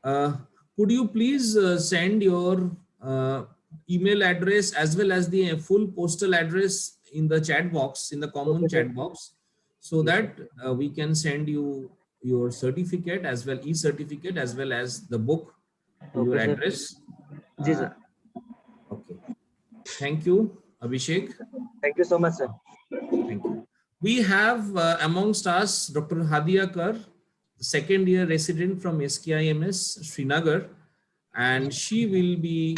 Uh, could you please send your uh, email address as well as the full postal address in the chat box, in the Okay, common sir. chat box, so Yes, sir. that we can send you your certificate as well, e-certificate as well as the book to your Okay, sir. address. Ji, Uh, sir. okay. Thank you, Abhishek. Thank you so much, sir. Thank you. We have amongst us Dr. Hadia Kar, second year resident from SKIMS Srinagar, and she will be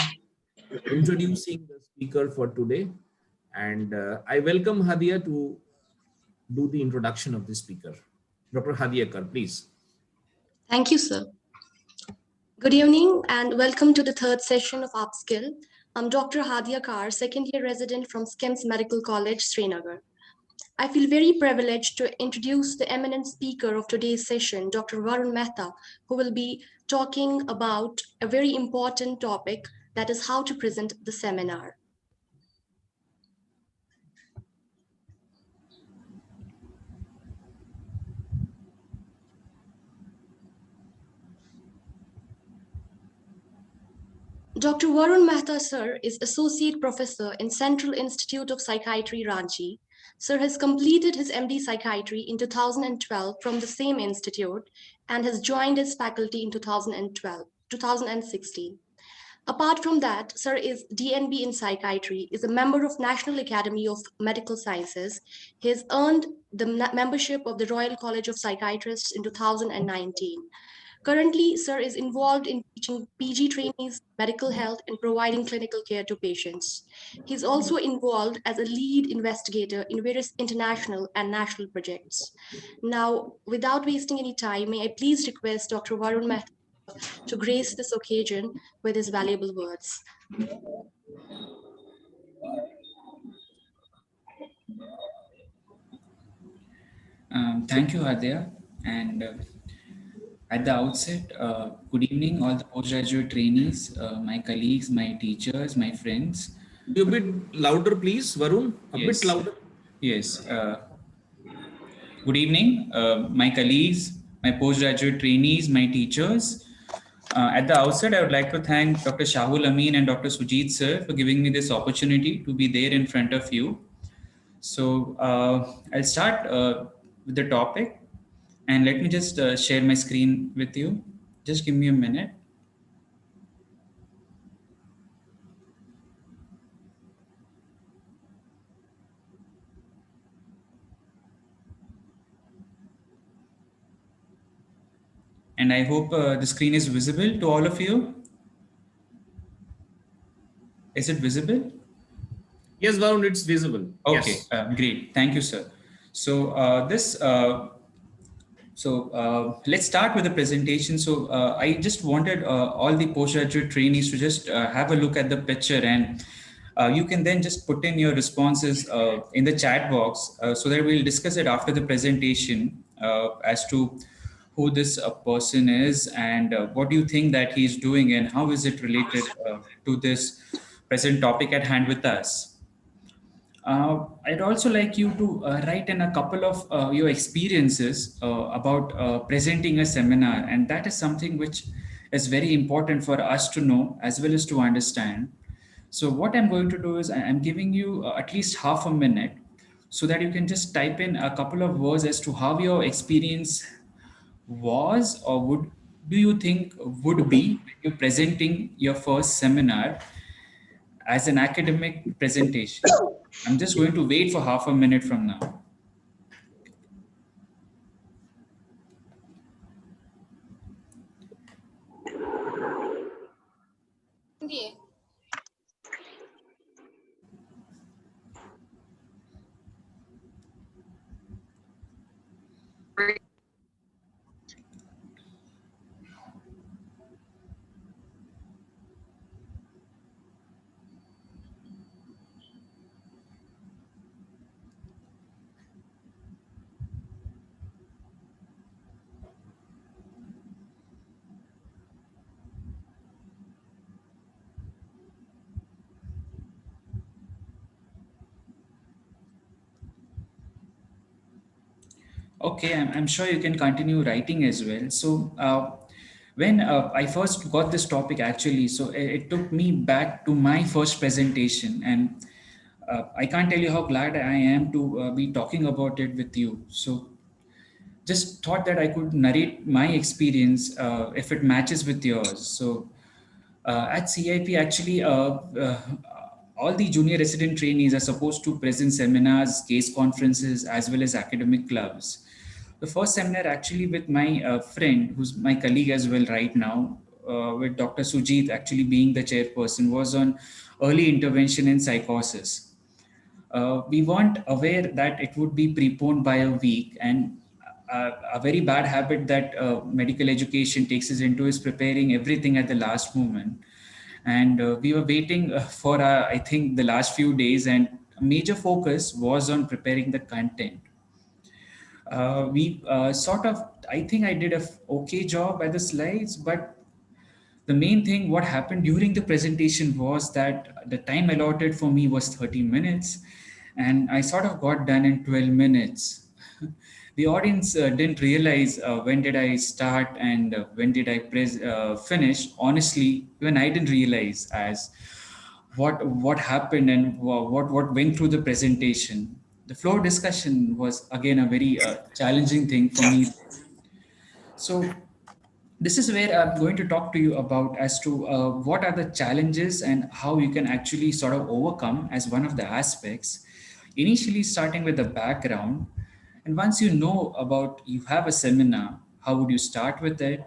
introducing the speaker for today. And I welcome Hadia to do the introduction of the speaker. Dr. Hadia Kar, please. Thank you, sir. Good evening and welcome to the third session of Upskill. I'm Dr. Hadia Kar, second year resident from SKIMS Medical College, Srinagar. I feel very privileged to introduce the eminent speaker of today's session, Dr. Varun Mehta, who will be talking about a very important topic, that is how to present the seminar. Dr. Varun Mehta, sir, is Associate Professor in Central Institute of Psychiatry, Ranchi. Sir has completed his MD Psychiatry in 2012 from the same institute and has joined his faculty in 2016. Apart from that, Sir is DNB in Psychiatry, is a member of National Academy of Medical Sciences. He has earned the membership of the Royal College of Psychiatrists in 2019. Currently, Sir is involved in teaching PG trainees medical health and providing clinical care to patients. He's also involved as a lead investigator in various international and national projects. Now, without wasting any time, may I please request Dr. Varun Mehta to grace this occasion with his valuable words. Thank you, Adya. And at the outset, good evening, all the postgraduate trainees, my colleagues, my teachers, my friends. Be a bit louder, please, Varun. A bit Yes, louder. yes. Good evening, my colleagues, my postgraduate trainees, my teachers. At the outset, I would like to thank Dr. Shahul Amin and Dr. Sujit sir for giving me this opportunity to be there in front of you. So I'll start with the topic, and let me just share my screen with you. Just give me a minute. And I hope the screen is visible to all of you. Is it visible? Yes, Varun, it's visible. Okay, Yes. great. Thank you, sir. So let's start with the presentation. So I just wanted all the postgraduate trainees to just have a look at the picture, and you can then just put in your responses in the chat box so that we'll discuss it after the presentation as to who this person is and what do you think that he's doing and how is it related to this present topic at hand with us. I'd also like you to write in a couple of your experiences about presenting a seminar, and that is something which is very important for us to know as well as to understand. So, what I'm going to do is I'm giving you at least half a minute so that you can just type in a couple of words as to how your experience was or would do you think would be when you're presenting your first seminar as an academic presentation. I'm just going to wait for half a minute from now. Okay, I'm sure you can continue writing as well. So When I first got this topic, actually, so it took me back to my first presentation, and I can't tell you how glad I am to be talking about it with you. So just thought that I could narrate my experience if it matches with yours. So at CIP, actually, all the junior resident trainees are supposed to present seminars, case conferences, as well as academic clubs. The first seminar, actually, with my friend, who's my colleague as well right now, with Dr. Sujit actually being the chairperson, was on early intervention in psychosis. We weren't aware that it would be preponed by a week, and a very bad habit that medical education takes us into is preparing everything at the last moment. And we were waiting for I think the last few days, and a major focus was on preparing the content. We sort of, I think I did a okay job at the slides, but the main thing what happened during the presentation was that the time allotted for me was 30 minutes, and I sort of got done in 12 minutes. The audience didn't realize when did I start and when did I finish. Honestly, even I didn't realize as what happened and what went through the presentation. The floor discussion was again a very challenging thing for me. So this is where I'm going to talk to you about as to what are the challenges and how you can actually sort of overcome as one of the aspects. Initially, starting with the background, and once you know about you have a seminar, how would you start with it?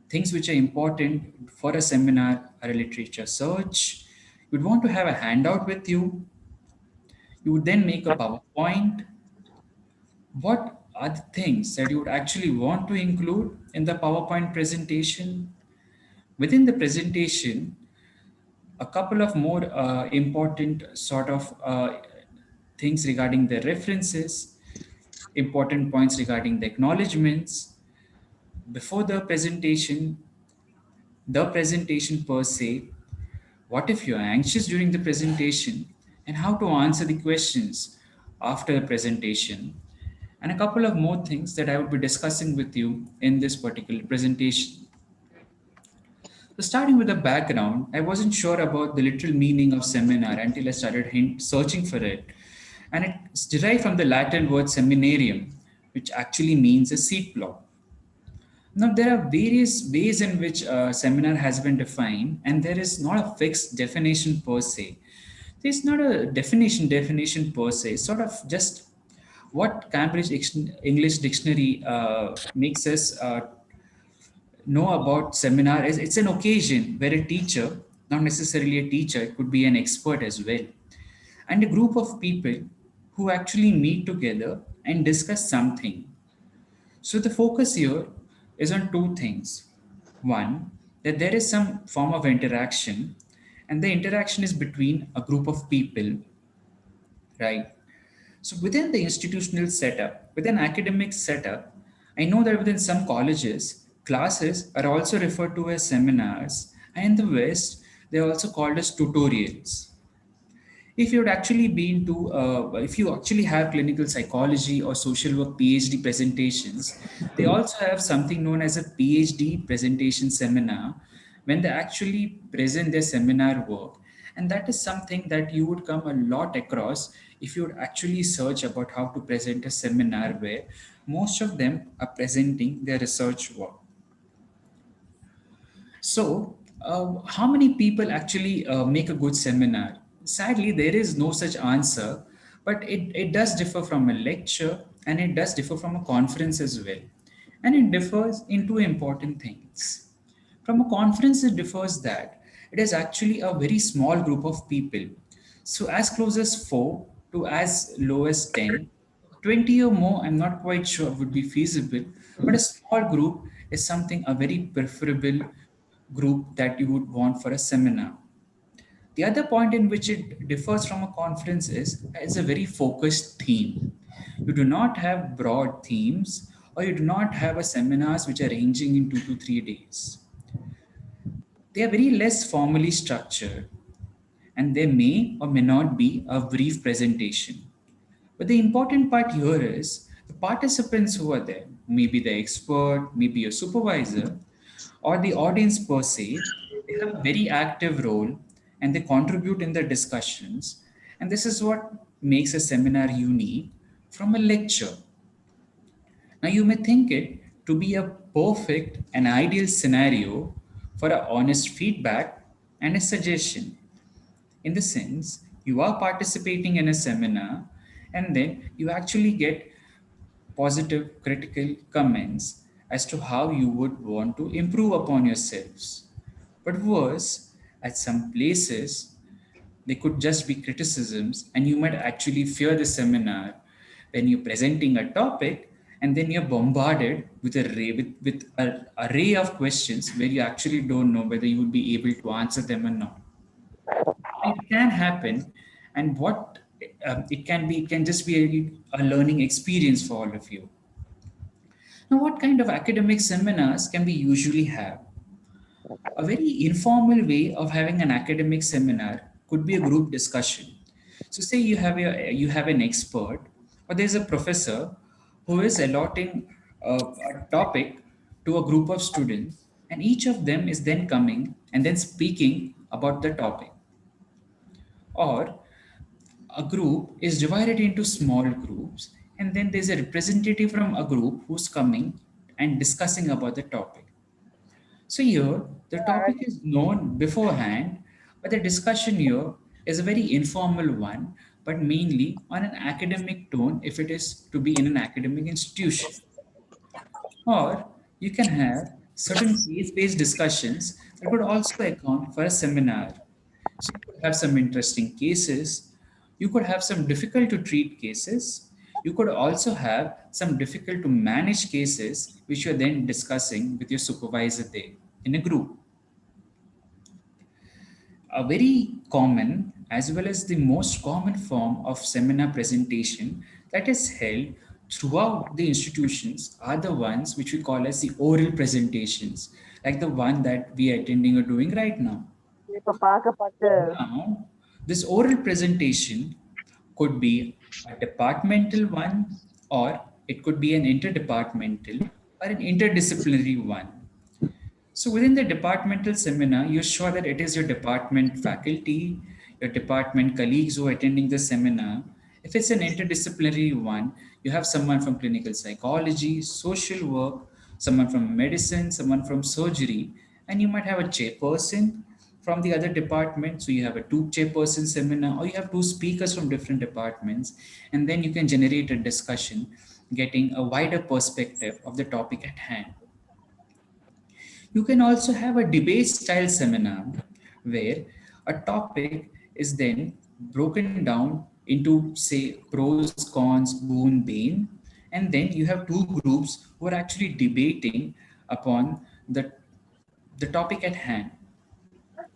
Things which are important for a seminar are a literature search. You'd want to have a handout with you. You would then make a PowerPoint. What are the things that you would actually want to include in the PowerPoint presentation? Within the presentation, a couple of more important sort of things regarding the references, important points regarding the acknowledgements. Before the presentation per se, what if you're anxious during the presentation, and how to answer the questions after the presentation, and a couple of more things that I would be discussing with you in this particular presentation. So starting with the background, I wasn't sure about the literal meaning of seminar until I started searching for it. And it's derived from the Latin word seminarium, which actually means a seat plot. Now, there are various ways in which a seminar has been defined, and there is not a fixed definition per se. There's not a definition per se, sort of just what Cambridge English Dictionary makes us know about seminar is it's an occasion where a teacher, not necessarily a teacher, it could be an expert as well, and a group of people who actually meet together and discuss something. So the focus here is on two things. One, that there is some form of interaction, and the interaction is between a group of people, right? So within the institutional setup, within academic setup, I know that within some colleges, classes are also referred to as seminars, and in the West, they are also called as tutorials. If you'd actually been to, if you actually have clinical psychology or social work PhD presentations, they also have something known as a PhD presentation seminar when they actually present their seminar work. And that is something that you would come a lot across if you would actually search about how to present a seminar where most of them are presenting their research work. So, how many people actually make a good seminar? Sadly, there is no such answer, but it does differ from a lecture and it does differ from a conference as well. And it differs in two important things. From a conference, it differs that it is actually a very small group of people. So, as close as 4 to as low as 10, 20 or more, I'm not quite sure would be feasible, but a small group is something a very preferable group that you would want for a seminar. The other point in which it differs from a conference is it's a very focused theme. You do not have broad themes, or you do not have a seminars which are ranging in 2 to 3 days. They are very less formally structured, and there may or may not be a brief presentation. But the important part here is the participants who are there, maybe the expert, maybe a supervisor, or the audience per se, they have a very active role and they contribute in the discussions. And this is what makes a seminar unique from a lecture. Now, you may think it to be a perfect and ideal scenario for a honest feedback and a suggestion. In the sense, you are participating in a seminar and then you actually get positive critical comments as to how you would want to improve upon yourselves. But worse, at some places, they could just be criticisms, and you might actually fear the seminar when you're presenting a topic and then you're bombarded with with an array of questions where you actually don't know whether you would be able to answer them or not. It can happen, and what it can just be a learning experience for all of you. Now, what kind of academic seminars can we usually have? A very informal way of having an academic seminar could be a group discussion. So, say you have an expert, or there's a professor who is allotting a topic to a group of students, and each of them is then coming and then speaking about the topic. Or a group is divided into small groups, and then there's a representative from a group who's coming and discussing about the topic. So here, the topic is known beforehand, but the discussion here is a very informal one, but mainly on an academic tone if it is to be in an academic institution. Or you can have certain case-based discussions that would also account for a seminar. So you could have some interesting cases, you could have some difficult to treat cases, you could also have some difficult to manage cases which you're then discussing with your supervisor there in a group. A very common as well as the most common form of seminar presentation that is held throughout the institutions are the ones which we call as the oral presentations, like the one that we are attending or doing right now. Now, this oral presentation could be a departmental one, or it could be an interdepartmental or an interdisciplinary one. So within the departmental seminar, you're sure that it is your department faculty, your department colleagues who are attending the seminar. If it's an interdisciplinary one, you have someone from clinical psychology, social work, someone from medicine, someone from surgery, and you might have a chairperson from the other department. So you have a two chairperson seminar, or you have two speakers from different departments, and then you can generate a discussion, getting a wider perspective of the topic at hand. You can also have a debate style seminar where a topic is then broken down into, say, pros, cons, boon, bane, and then you have two groups who are actually debating upon the topic at hand.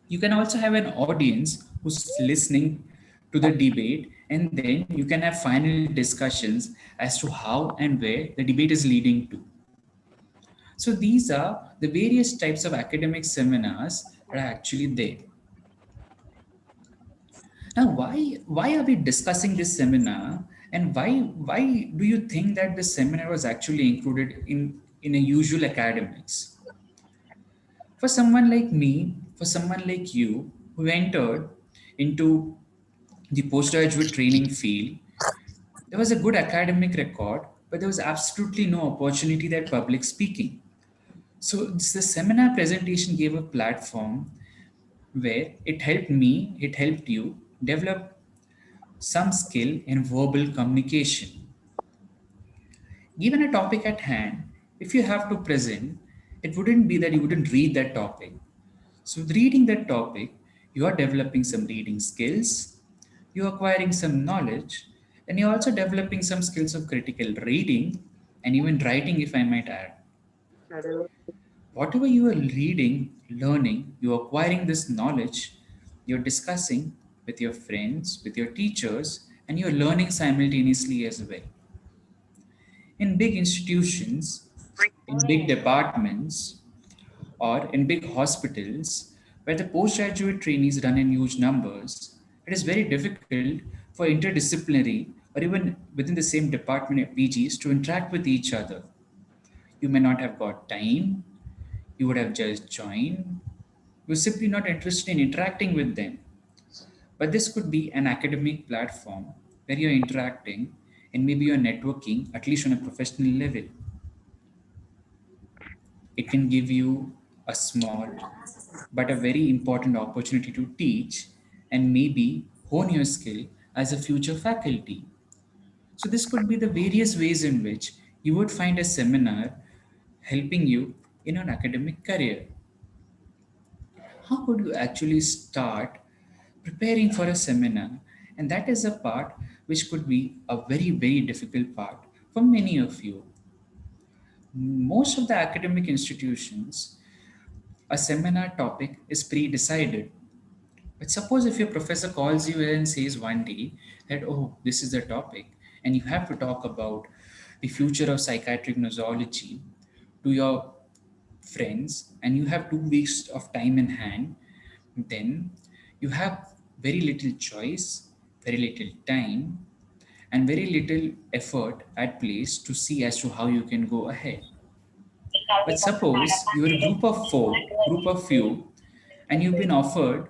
You can also have an audience who's listening to the debate, and then you can have final discussions as to how and where the debate is leading to. So these are the various types of academic seminars that are actually there. Now, why are we discussing this seminar, and why do you think that the seminar was actually included in a usual academics? For someone like me, for someone like you who entered into the postgraduate training field, there was a good academic record, but there was absolutely no opportunity that public speaking. So the seminar presentation gave a platform where it helped you develop some skill in verbal communication. Given a topic at hand, if you have to present, it wouldn't be that you wouldn't read that topic. So with reading that topic, you are developing some reading skills, you're acquiring some knowledge, and you're also developing some skills of critical reading and even writing, if I might add. Whatever you are reading, learning, you're acquiring this knowledge, you're discussing with your friends, with your teachers, and you're learning simultaneously as well. In big institutions, in big departments, or in big hospitals, where the postgraduate trainees run in huge numbers, it is very difficult for interdisciplinary or even within the same department of PGs to interact with each other. You may not have got time, You would have just joined. You're simply not interested in interacting with them. But this could be an academic platform where you're interacting and maybe you're networking, at least on a professional level. It can give you a small but a very important opportunity to teach and maybe hone your skill as a future faculty. So, this could be the various ways in which you would find a seminar helping you in an academic career. How would you actually start preparing for a seminar? And that is a part which could be a very, very difficult part for many of you. Most of the academic institutions, a seminar topic is pre decided. But suppose if your professor calls you and says one day that, oh, this is the topic, and you have to talk about the future of psychiatric nosology to your friends, and you have 2 weeks of time in hand, then you have very little choice, very little time, and very little effort at place to see as to how you can go ahead. But suppose you're a group of four, group of few, and you've been offered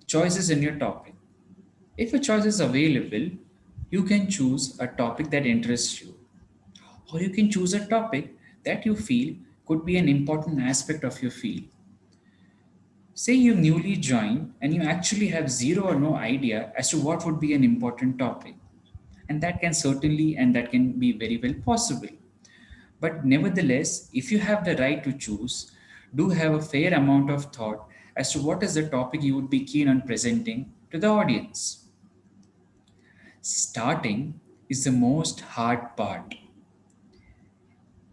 choices in your topic. If a choice is available, you can choose a topic that interests you, or you can choose a topic that you feel could be an important aspect of your field. Say you newly joined and you actually have zero or no idea as to what would be an important topic. And that can certainly and that can be very well possible. But nevertheless, if you have the right to choose, do have a fair amount of thought as to what is the topic you would be keen on presenting to the audience. Starting is the most hard part.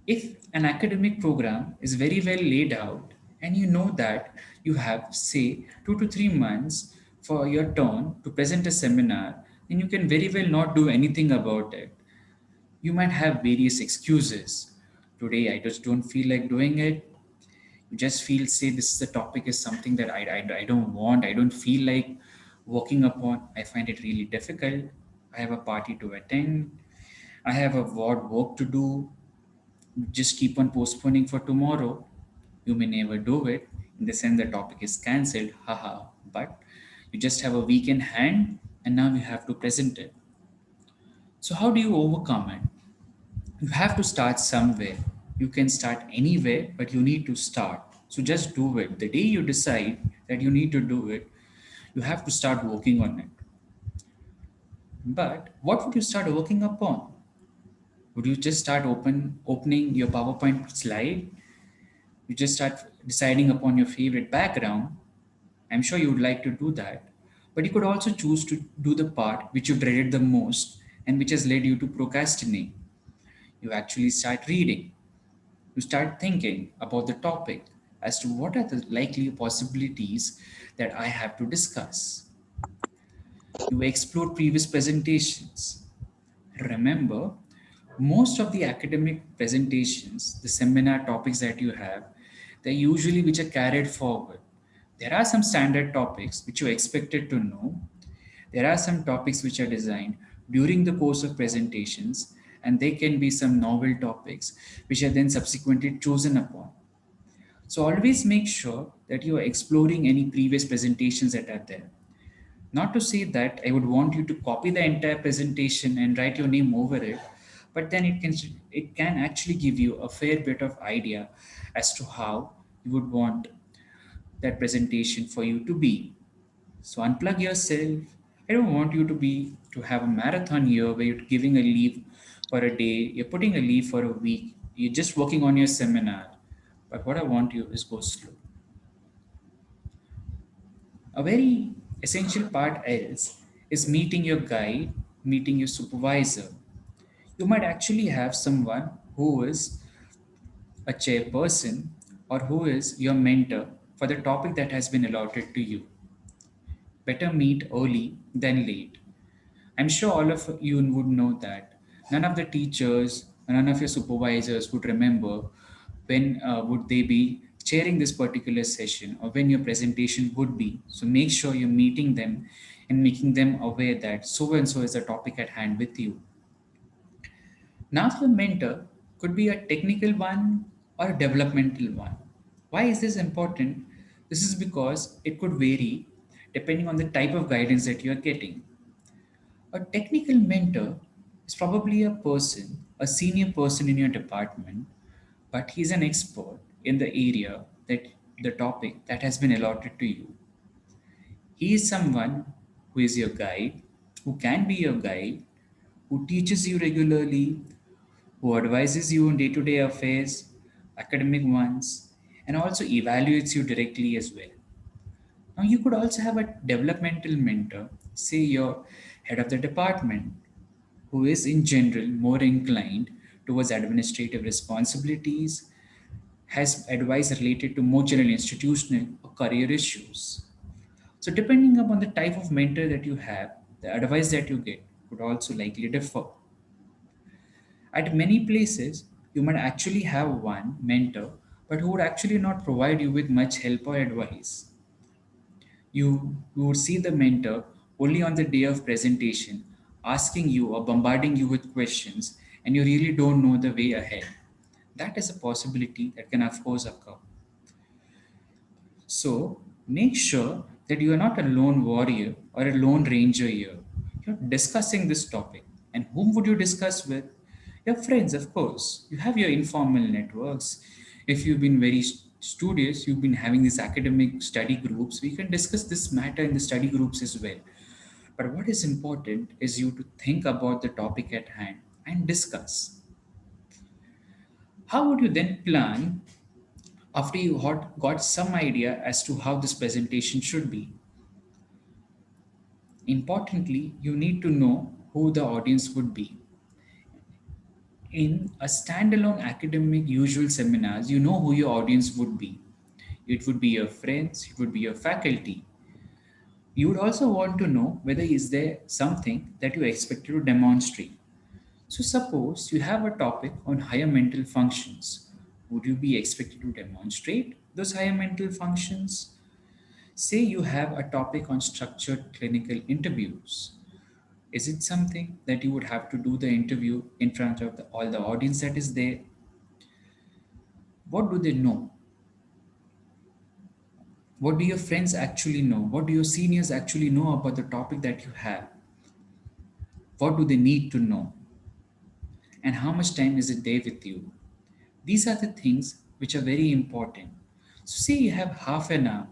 If an academic program is very well laid out and you know that you have, say, 2 to 3 months for your turn to present a seminar, then you can very well not do anything about it. You might have various excuses. Today, I just don't feel like doing it. You just feel, say, this is the topic is something that I don't want, I don't feel like working upon. I find it really difficult. I have a party to attend. I have a ward work to do. Just keep on postponing for tomorrow. You may never do it. In the sense the topic is cancelled, haha. But you just have a week in hand and now you have to present it. So, how do you overcome it? You have to start somewhere. You can start anywhere, but you need to start. So, just do it. The day you decide that you need to do it, you have to start working on it. But what would you start working upon? Would you just start opening your PowerPoint slide? You just start deciding upon your favorite background. I'm sure you would like to do that. But you could also choose to do the part which you dreaded the most and which has led you to procrastinate. You actually start reading. You start thinking about the topic as to what are the likely possibilities that I have to discuss. You explore previous presentations. Remember, most of the academic presentations, the seminar topics that you have, they're usually which are carried forward. There are some standard topics which you expected to know. There are some topics which are designed during the course of presentations, and they can be some novel topics which are then subsequently chosen upon. So always make sure that you are exploring any previous presentations that are there. Not to say that I would want you to copy the entire presentation and write your name over it, but then it can actually give you a fair bit of idea as to how you would want that presentation for you to be. So unplug yourself. I don't want you to have a marathon here where you're giving a leave for a day, you're putting a leave for a week, you're just working on your seminar. But what I want you is go slow. A very essential part else is meeting your guide, meeting your supervisor. You might actually have someone who is a chairperson or who is your mentor for the topic that has been allotted to you. Better meet early than late. I'm sure all of you would know that none of the teachers, none of your supervisors would remember when would they be chairing this particular session or when your presentation would be. So make sure you're meeting them and making them aware that so and so is the topic at hand with you. Now, the mentor could be a technical one or a developmental one. Why is this important? This is because it could vary depending on the type of guidance that you are getting. A technical mentor is probably a person, a senior person in your department, but he's an expert in the area that the topic that has been allotted to you. He is someone who is your guide, who can be your guide, who teaches you regularly, who advises you on day to day affairs, academic ones, and also evaluates you directly as well. Now, you could also have a developmental mentor, say your head of the department, who is in general more inclined towards administrative responsibilities, has advice related to more general institutional or career issues. So, depending upon the type of mentor that you have, the advice that you get could also likely differ. At many places, you might actually have one mentor, but who would actually not provide you with much help or advice. You would see the mentor only on the day of presentation, asking you or bombarding you with questions, and you really don't know the way ahead. That is a possibility that can, of course, occur. So make sure that you are not a lone warrior or a lone ranger here. You're discussing this topic. And whom would you discuss with? Your friends, of course. You have your informal networks. If you've been very studious, you've been having these academic study groups, we can discuss this matter in the study groups as well. But what is important is you to think about the topic at hand and discuss. How would you then plan after you got some idea as to how this presentation should be? Importantly, you need to know who the audience would be. In a standalone academic usual seminars, you know who your audience would be. It would be your friends, it would be your faculty. You would also want to know whether is there something that you expect to demonstrate. So suppose you have a topic on higher mental functions. Would you be expected to demonstrate those higher mental functions? Say you have a topic on structured clinical interviews. Is it something that you would have to do the interview in front of all the audience that is there? What do they know? What do your friends actually know? What do your seniors actually know about the topic that you have? What do they need to know? And how much time is it there with you? These are the things which are very important. So, say you have half an hour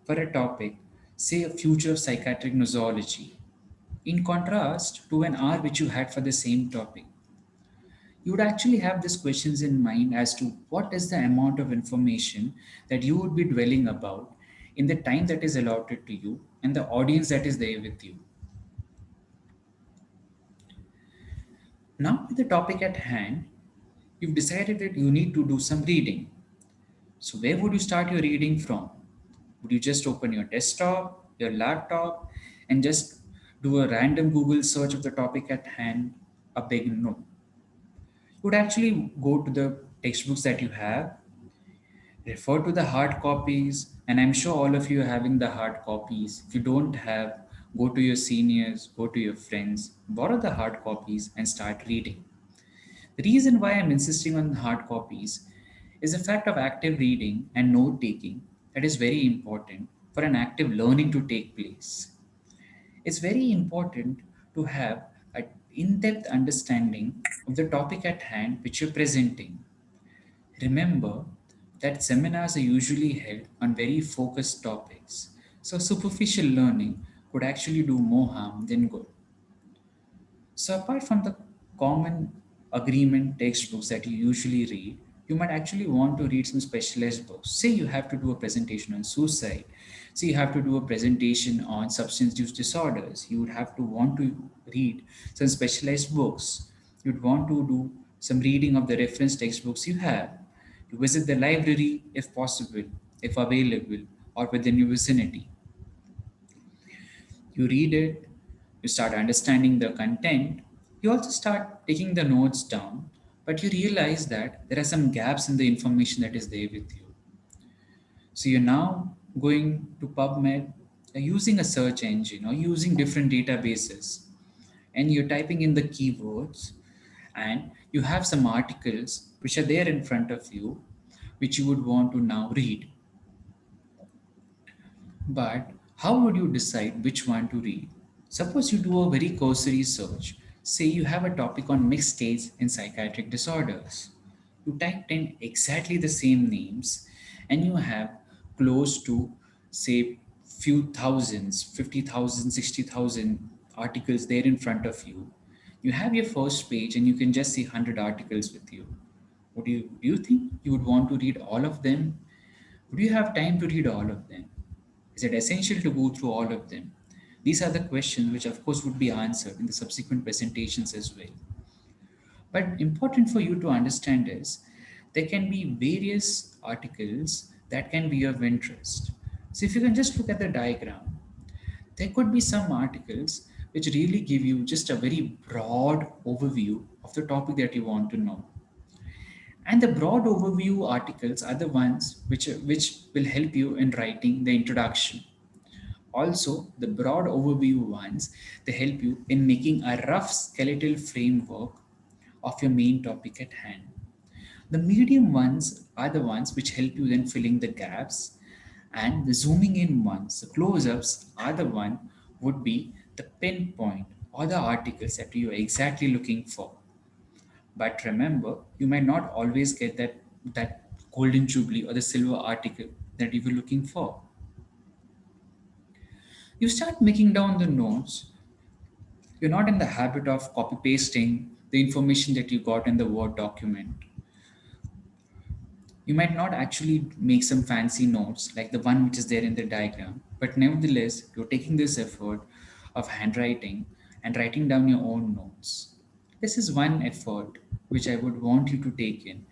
for a topic, say a future of psychiatric nosology, in contrast to an hour which you had for the same topic. You would actually have these questions in mind as to what is the amount of information that you would be dwelling about in the time that is allotted to you and the audience that is there with you. Now, with the topic at hand, you've decided that you need to do some reading. So, where would you start your reading from? Would you just open your desktop, your laptop, and just do a random Google search of the topic at hand? A big no. You would actually go to the textbooks that you have, refer to the hard copies, and I'm sure all of you are having the hard copies. If you don't have, go to your seniors, go to your friends, borrow the hard copies, and start reading. The reason why I'm insisting on hard copies is the fact of active reading and note taking that is very important for an active learning to take place. It's very important to have an in depth understanding of the topic at hand which you're presenting. Remember that seminars are usually held on very focused topics, so superficial learning could actually do more harm than good. So, apart from the common agreement textbooks that you usually read, you might actually want to read some specialized books. Say you have to do a presentation on suicide. Say you have to do a presentation on substance use disorders. You would have to want to read some specialized books. You'd want to do some reading of the reference textbooks you have. You visit the library if possible, if available, or within your vicinity. You read it, you start understanding the content, you also start taking the notes down, but you realize that there are some gaps in the information that is there with you. So you're now going to PubMed, using a search engine or using different databases, and you're typing in the keywords, and you have some articles which are there in front of you, which you would want to now read. But how would you decide which one to read? Suppose you do a very cursory search. Say you have a topic on mixed states in psychiatric disorders. You typed in exactly the same names and you have close to, say, few thousands, 50,000, 60,000 articles there in front of you. You have your first page and you can just see 100 articles with you. Do you think you would want to read all of them? Would you have time to read all of them? Is it essential to go through all of them? These are the questions which, of course, would be answered in the subsequent presentations as well. But important for you to understand is there can be various articles that can be of interest. So if you can just look at the diagram, there could be some articles which really give you just a very broad overview of the topic that you want to know. And the broad overview articles are the ones which will help you in writing the introduction. Also, the broad overview ones, they help you in making a rough skeletal framework of your main topic at hand. The medium ones are the ones which help you then filling the gaps, and the zooming in ones, the close-ups are the one would be the pinpoint or the articles that you are exactly looking for. But remember, you might not always get that golden jubilee or the silver article that you were looking for. You start making down the notes. You're not in the habit of copy pasting the information that you got in the Word document. You might not actually make some fancy notes like the one which is there in the diagram, but nevertheless, you're taking this effort of handwriting and writing down your own notes. This is one effort which I would want you to take in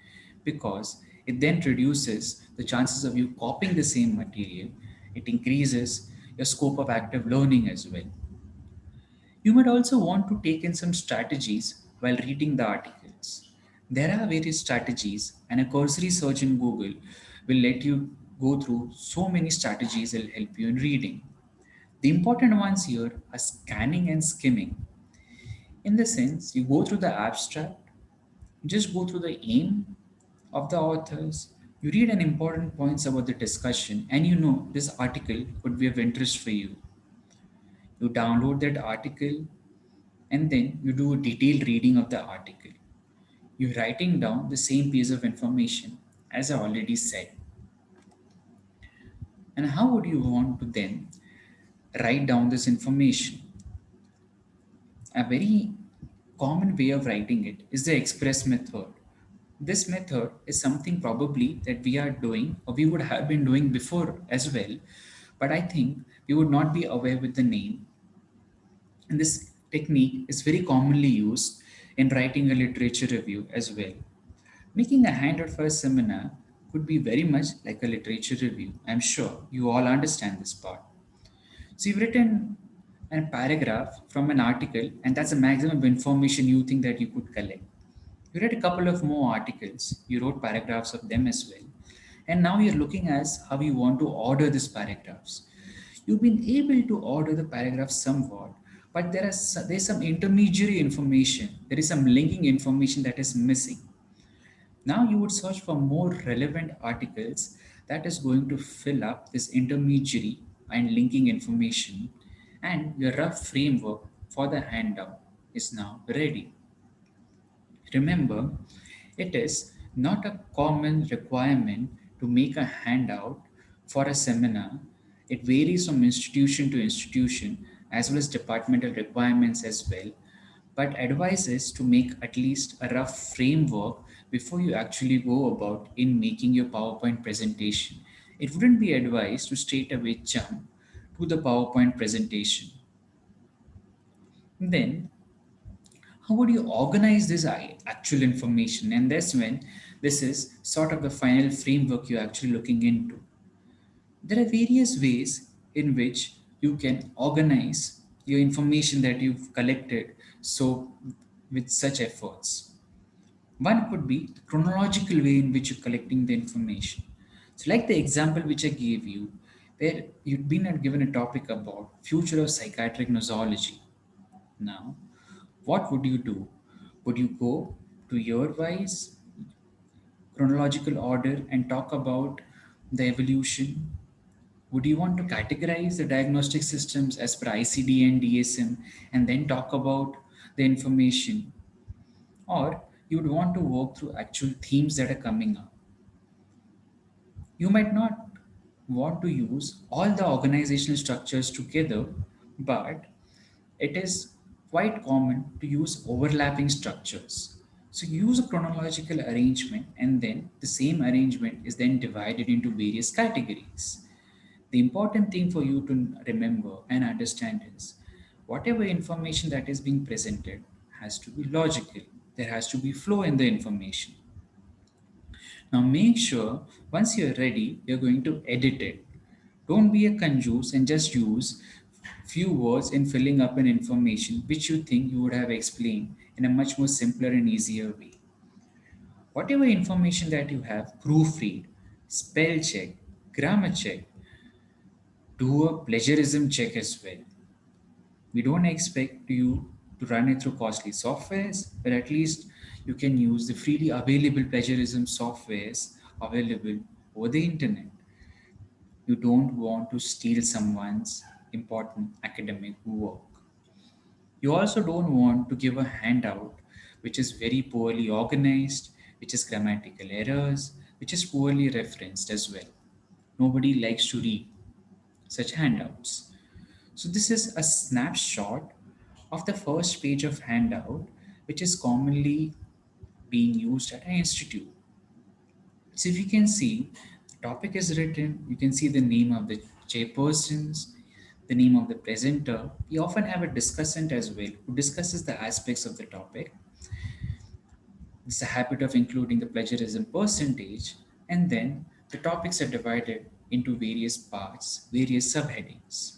because it then reduces the chances of you copying the same material. It increases your scope of active learning as well. You might also want to take in some strategies while reading the articles. There are various strategies, and a cursory search in Google will let you go through so many strategies that will help you in reading. The important ones here are scanning and skimming. In the sense, you go through the abstract, just go through the aim of the authors, you read an important points about the discussion, and you know this article could be of interest for you. You download that article and then you do a detailed reading of the article. You're writing down the same piece of information as I already said. And how would you want to then write down this information? A very common way of writing it is the express method. This method is something probably that we are doing or we would have been doing before as well, but I think we would not be aware with the name. And this technique is very commonly used in writing a literature review as well. Making a handout for a seminar could be very much like a literature review. I'm sure you all understand this part. So you've written a paragraph from an article, and that's the maximum of information you think that you could collect. You read a couple of more articles, you wrote paragraphs of them as well. And now you're looking at how you want to order these paragraphs. You've been able to order the paragraphs somewhat, but there's some intermediary information. There is some linking information that is missing. Now you would search for more relevant articles that is going to fill up this intermediary and linking information, and your rough framework for the handout is now ready. Remember, it is not a common requirement to make a handout for a seminar. It varies from institution to institution as well as departmental requirements as well. But advice is to make at least a rough framework before you actually go about in making your PowerPoint presentation. It wouldn't be advised to straight away jump to the PowerPoint presentation. Then how would you organize this actual information? And that's when this is sort of the final framework you're actually looking into. There are various ways in which you can organize your information that you've collected so with such efforts. One could be the chronological way in which you're collecting the information. So like the example which I gave you, where you'd been given a topic about future of psychiatric nosology. Now, what would you do? Would you go to year wise chronological order and talk about the evolution? Would you want to categorize the diagnostic systems as per ICD and DSM and then talk about the information? Or you would want to work through actual themes that are coming up? You might not want to use all the organizational structures together, but it is quite common to use overlapping structures. So use a chronological arrangement, and then the same arrangement is then divided into various categories. The important thing for you to remember and understand is whatever information that is being presented has to be logical. There has to be flow in the information. Now make sure once you're ready, you're going to edit it. Don't be a conjuice and just use few words in filling up an information which you think you would have explained in a much more simpler and easier way. Whatever information that you have, proofread, spell check, grammar check, do a plagiarism check as well. We don't expect you to run it through costly softwares, but at least you can use the freely available plagiarism softwares available over the internet. You don't want to steal someone's important academic work. You also don't want to give a handout which is very poorly organized, which is grammatical errors, which is poorly referenced as well. Nobody likes to read such handouts. So this is a snapshot of the first page of handout, which is commonly being used at an institute. So if you can see, the topic is written, you can see the name of the chairpersons, the name of the presenter. We often have a discussant as well who discusses the aspects of the topic. It's a habit of including the plagiarism percentage, and then the topics are divided into various parts, various subheadings.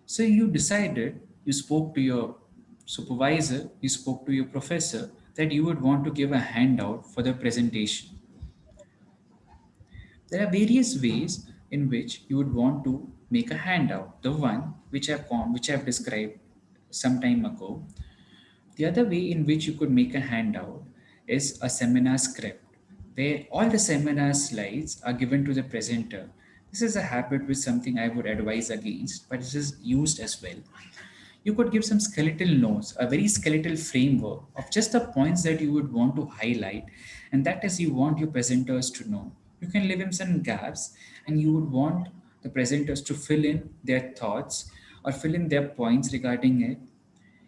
So you decided, you spoke to your supervisor, you spoke to your professor that you would want to give a handout for the presentation. There are various ways in which you would want to make a handout. The one which I've described some time ago. The other way in which you could make a handout is a seminar script, where all the seminar slides are given to the presenter. This is a habit which something I would advise against, but it is used as well. You could give some skeletal notes, a very skeletal framework of just the points that you would want to highlight, and that is you want your presenters to know. You can leave in some gaps, and you would want the presenters to fill in their thoughts or fill in their points regarding it.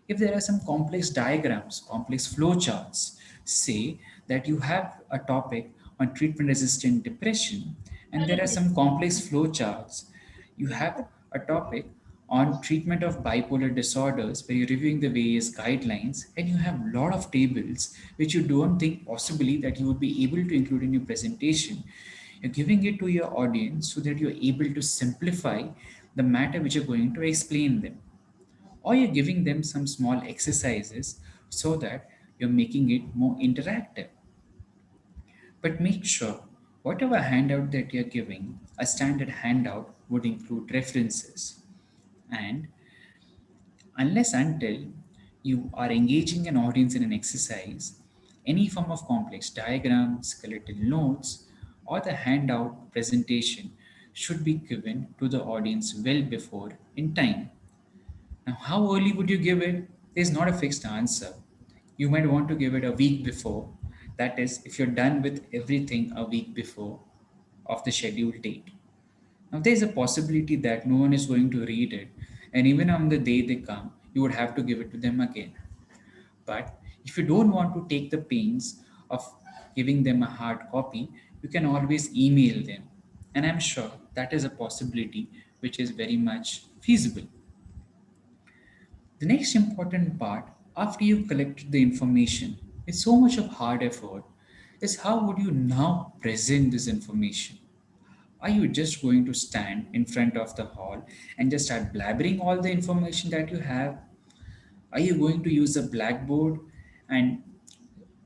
If there are some complex diagrams, complex flowcharts, say that you have a topic on treatment resistant depression, and there are some complex flowcharts, you have a topic on treatment of bipolar disorders where you're reviewing the various guidelines, and you have a lot of tables which you don't think possibly that you would be able to include in your presentation. You're giving it to your audience so that you're able to simplify the matter which you're going to explain them, or you're giving them some small exercises so that you're making it more interactive. But make sure whatever handout that you're giving, a standard handout would include references. And unless until you are engaging an audience in an exercise, any form of complex diagram, skeletal notes, or the handout presentation should be given to the audience well before in time. Now, how early would you give it? There's not a fixed answer. You might want to give it a week before. That is, if you're done with everything a week before of the scheduled date. Now, there's a possibility that no one is going to read it, and even on the day they come, you would have to give it to them again. But if you don't want to take the pains of giving them a hard copy, you can always email them. And I'm sure that is a possibility which is very much feasible. The next important part, after you've collected the information with so much of hard effort, is how would you now present this information? Are you just going to stand in front of the hall and just start blabbering all the information that you have? Are you going to use a blackboard and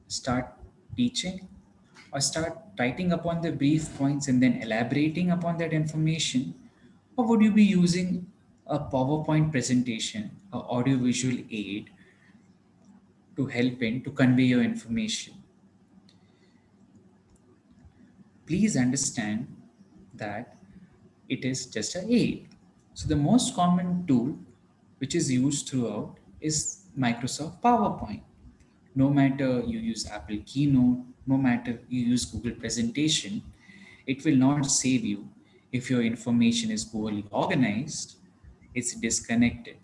start teaching, or start writing upon the brief points and then elaborating upon that information? Or would you be using a PowerPoint presentation, or audiovisual aid to help in to convey your information? please understand that it is just a aid. So the most common tool which is used throughout is Microsoft PowerPoint. No matter you use Apple Keynote, no matter you use Google Presentation, it will not save you if your information is poorly organized, it's disconnected.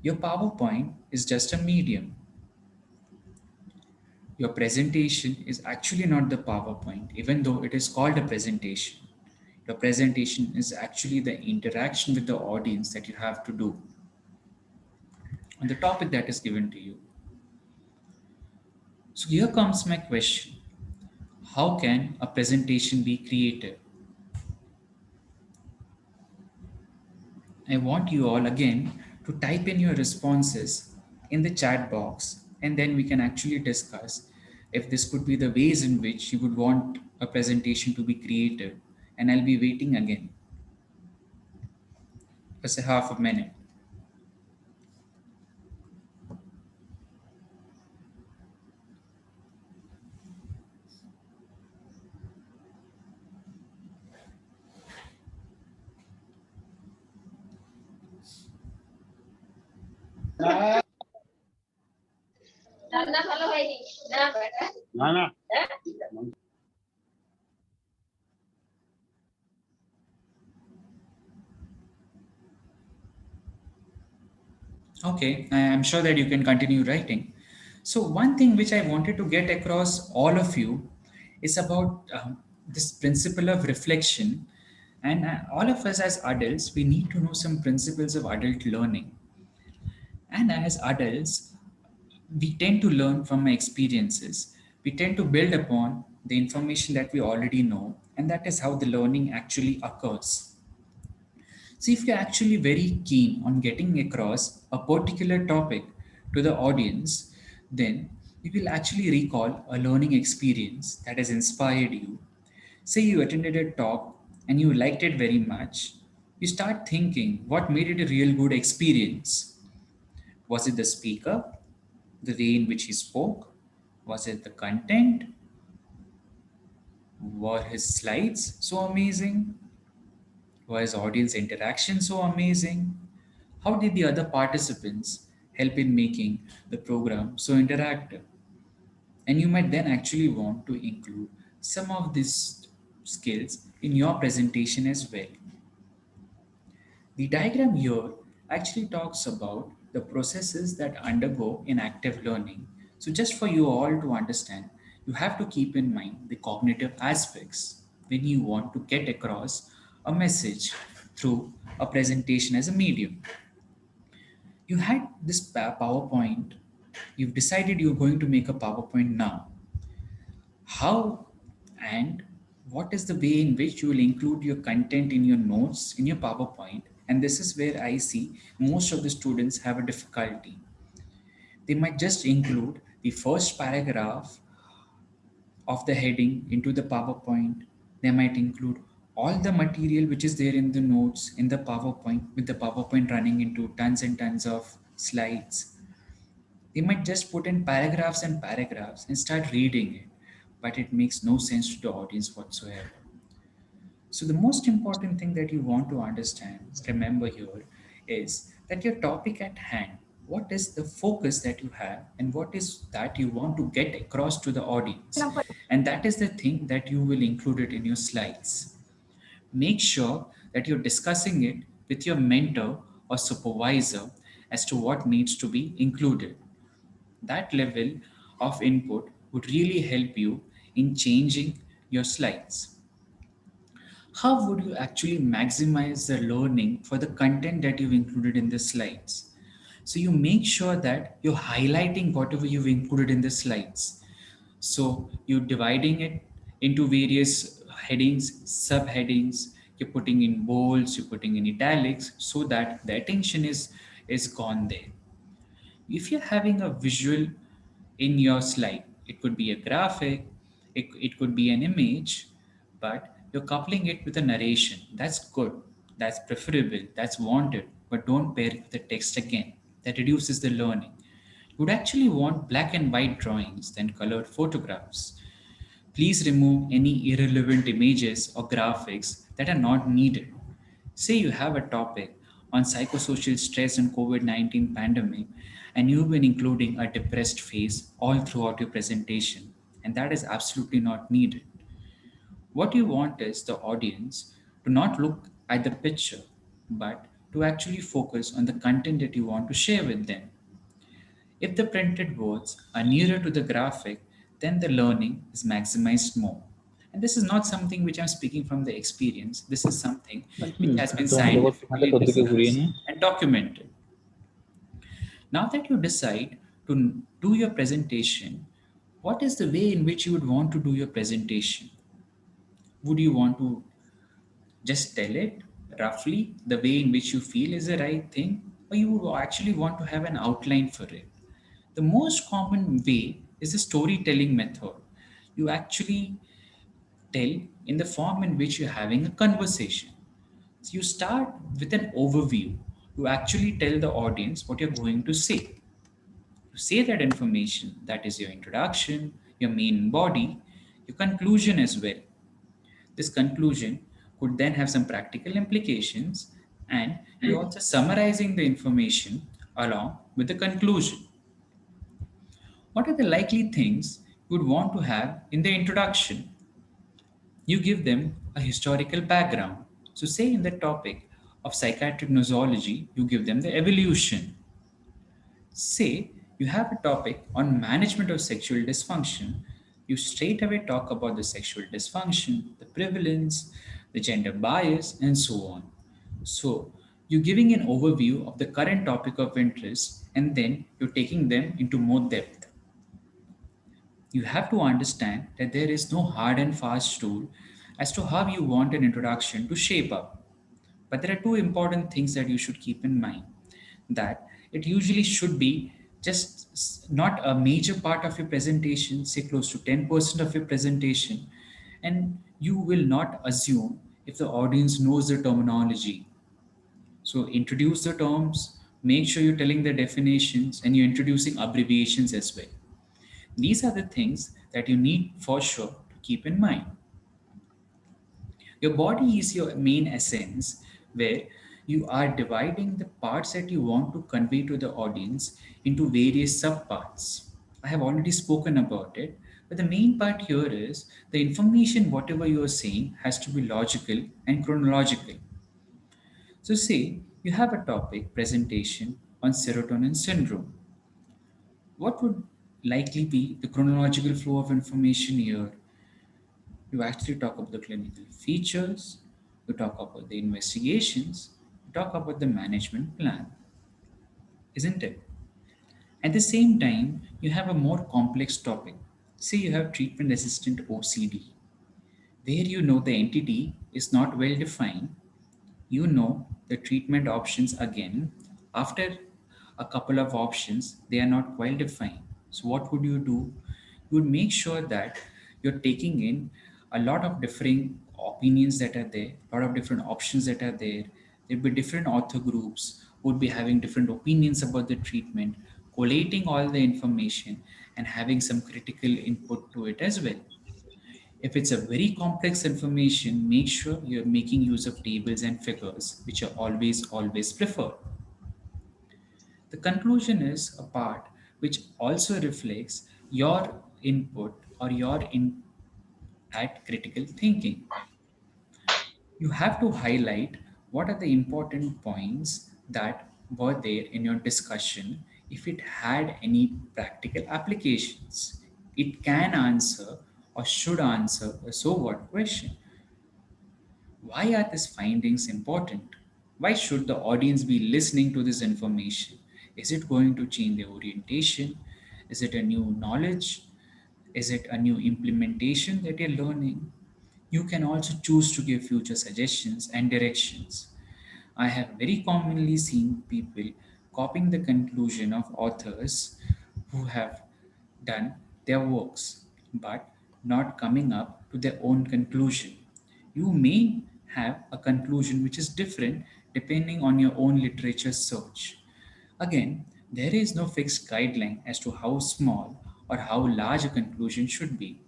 Your PowerPoint is just a medium. Your presentation is actually not the PowerPoint, even though it is called a presentation. Your presentation is actually the interaction with the audience that you have to do on the topic that is given to you. So here comes my question. How can a presentation be creative? I want you all again to type in your responses in the chat box, and then we can actually discuss if this could be the ways in which you would want a presentation to be creative. And I'll be waiting again for say half a minute. Okay, I am sure that you can continue writing. So, one thing which I wanted to get across all of you is about this principle of reflection. And all of us as adults, we need to know some principles of adult learning. And as adults, we tend to learn from our experiences. We tend to build upon the information that we already know, and that is how the learning actually occurs. So, if you're actually very keen on getting across a particular topic to the audience, then you will actually recall a learning experience that has inspired you. Say you attended a talk and you liked it very much. You start thinking what made it a real good experience. Was it the speaker, the way in which he spoke? Was it the content? Were his slides so amazing? Was audience interaction so amazing? How did the other participants help in making the program so interactive? And you might then actually want to include some of these skills in your presentation as well. The diagram here actually talks about the processes that undergo in active learning. So, just for you all to understand, you have to keep in mind the cognitive aspects when you want to get across a message through a presentation as a medium. You had this PowerPoint, you've decided you're going to make a PowerPoint now. How and what is the way in which you will include your content in your notes in your PowerPoint? And this is where I see most of the students have a difficulty. They might just include the first paragraph of the heading into the PowerPoint. They might include all the material which is there in the notes in the PowerPoint, with the PowerPoint running into tons and tons of slides. They might just put in paragraphs and paragraphs and start reading it, but it makes no sense to the audience whatsoever. So, the most important thing that you want to understand, remember here, is that your topic at hand, what is the focus that you have, and what is that you want to get across to the audience. And that is the thing that you will include it in your slides. Make sure that you're discussing it with your mentor or supervisor as to what needs to be included. That level of input would really help you in changing your slides. How would you actually maximize the learning for the content that you've included in the slides? So you make sure that you're highlighting whatever you've included in the slides. So you're dividing it into various headings, subheadings, you're putting in bolds, you're putting in italics so that the attention is gone there. If you're having a visual in your slide, it could be a graphic, it could be an image, but you're coupling it with a narration. That's good, that's preferable, that's wanted, but don't pair it with the text again. That reduces the learning. You would actually want black and white drawings than colored photographs. Please remove any irrelevant images or graphics that are not needed. Say you have a topic on psychosocial stress and COVID-19 pandemic, and you've been including a depressed face all throughout your presentation, and that is absolutely not needed. What you want is the audience to not look at the picture, but to actually focus on the content that you want to share with them. If the printed words are nearer to the graphic, then the learning is maximized more. And this is not something which I'm speaking from the experience. This is something which has been scientifically discussed and documented. Now that you decide to do your presentation, what is the way in which you would want to do your presentation? Would you want to just tell it roughly the way in which you feel is the right thing, or you would actually want to have an outline for it? The most common way is the storytelling method. You actually tell in the form in which you're having a conversation. So you start with an overview. You actually tell the audience what you're going to say. You say that information, that is your introduction, your main body, your conclusion as well. This conclusion could then have some practical implications, and you're also summarizing the information along with the conclusion. What are the likely things you would want to have in the introduction? You give them a historical background. So, say in the topic of psychiatric nosology, you give them the evolution. Say you have a topic on management of sexual dysfunction, you straight away talk about the sexual dysfunction, the prevalence, the gender bias, and so on. So, you're giving an overview of the current topic of interest and then you're taking them into more depth. You have to understand that there is no hard and fast rule as to how you want an introduction to shape up. But there are two important things that you should keep in mind, that it usually should be just not a major part of your presentation, say close to 10% of your presentation, and you will not assume if the audience knows the terminology. So introduce the terms, make sure you're telling the definitions, and you're introducing abbreviations as well. These are the things that you need for sure to keep in mind. Your body is your main essence, where you are dividing the parts that you want to convey to the audience into various subparts. I have already spoken about it, but the main part here is the information, whatever you are saying, has to be logical and chronological. So, say you have a topic presentation on serotonin syndrome. What would likely be the chronological flow of information here? You actually talk about the clinical features, you talk about the investigations, you talk about the management plan, isn't it? At the same time, you have a more complex topic. Say you have treatment resistant OCD, where you know the entity is not well defined, you know the treatment options again. After a couple of options, they are not well defined. So, what would you do? You would make sure that you're taking in a lot of differing opinions that are there, a lot of different options that are there. There'll be different author groups who would be having different opinions about the treatment, collating all the information and having some critical input to it as well. If it's a very complex information, make sure you're making use of tables and figures, which are always preferred. The conclusion is a part which also reflects your input or your in at critical thinking. You have to highlight what are the important points that were there in your discussion. If it had any practical applications, it can answer or should answer a so what question. Why are these findings important? Why should the audience be listening to this information? Is it going to change their orientation? Is it a new knowledge? Is it a new implementation that you're learning? You can also choose to give future suggestions and directions. I have very commonly seen people copying the conclusion of authors who have done their works but not coming up to their own conclusion. You may have a conclusion which is different depending on your own literature search. Again, there is no fixed guideline as to how small or how large a conclusion should be.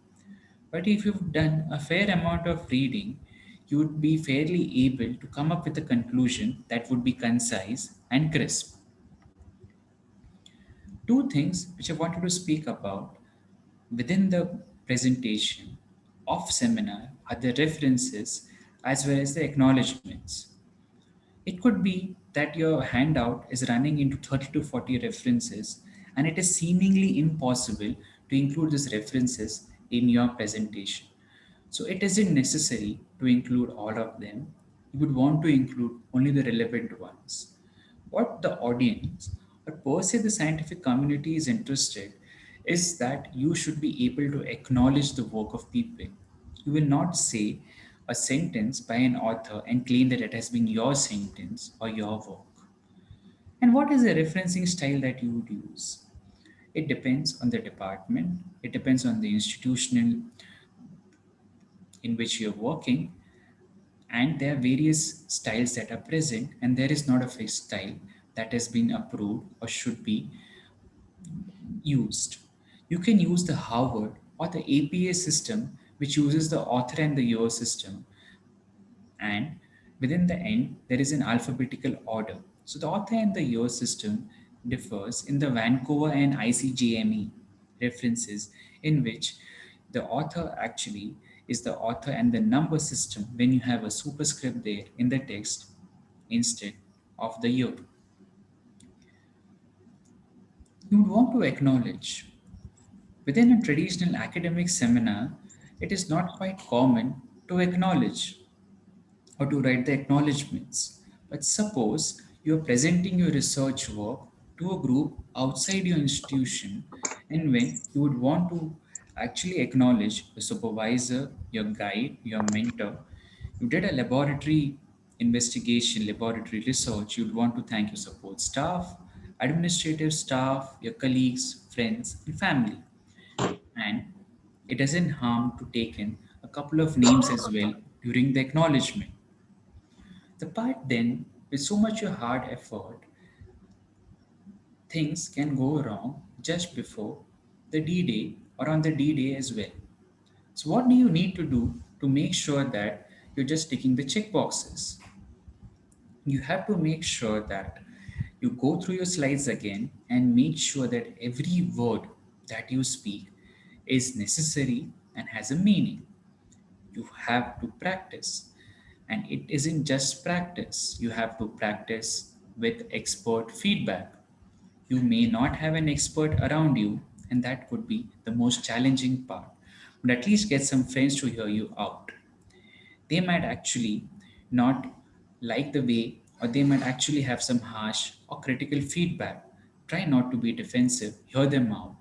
But if you've done a fair amount of reading, you would be fairly able to come up with a conclusion that would be concise and crisp. Two things which I wanted to speak about within the presentation of seminar are the references as well as the acknowledgements. It could be that your handout is running into 30 to 40 references and it is seemingly impossible to include these references in your presentation. So it isn't necessary to include all of them. You would want to include only the relevant ones. What the audience or per se the scientific community is interested is that you should be able to acknowledge the work of people. You will not say a sentence by an author and claim that it has been your sentence or your work. And what is the referencing style that you would use? It depends on the department, it depends on the institutional in which you're working, and there are various styles that are present, and there is not a fixed style that has been approved or should be used. You can use the Harvard or the APA system, which uses the author and the year system, and within the end there is an alphabetical order. So the author and the year system differs in the Vancouver and ICJME references, in which the author actually is the author and the number system when you have a superscript there in the text instead of the year. You would want to acknowledge within a traditional academic seminar, it is not quite common to acknowledge or to write the acknowledgements. But suppose you are presenting your research work to a group outside your institution, and when you would want to actually acknowledge your supervisor, your guide, your mentor, you did a laboratory investigation, laboratory research, you'd want to thank your support staff, administrative staff, your colleagues, friends, and family. And it doesn't harm to take in a couple of names as well during the acknowledgement. The part then, with so much hard effort, things can go wrong just before the D Day or on the D Day as well. So, what do you need to do to make sure that you're just ticking the check boxes? You have to make sure that you go through your slides again and make sure that every word that you speak is necessary and has a meaning. You have to practice. And it isn't just practice, you have to practice with expert feedback. You may not have an expert around you, and that could be the most challenging part. But at least get some friends to hear you out. They might actually not like the way, or they might actually have some harsh or critical feedback. Try not to be defensive, hear them out.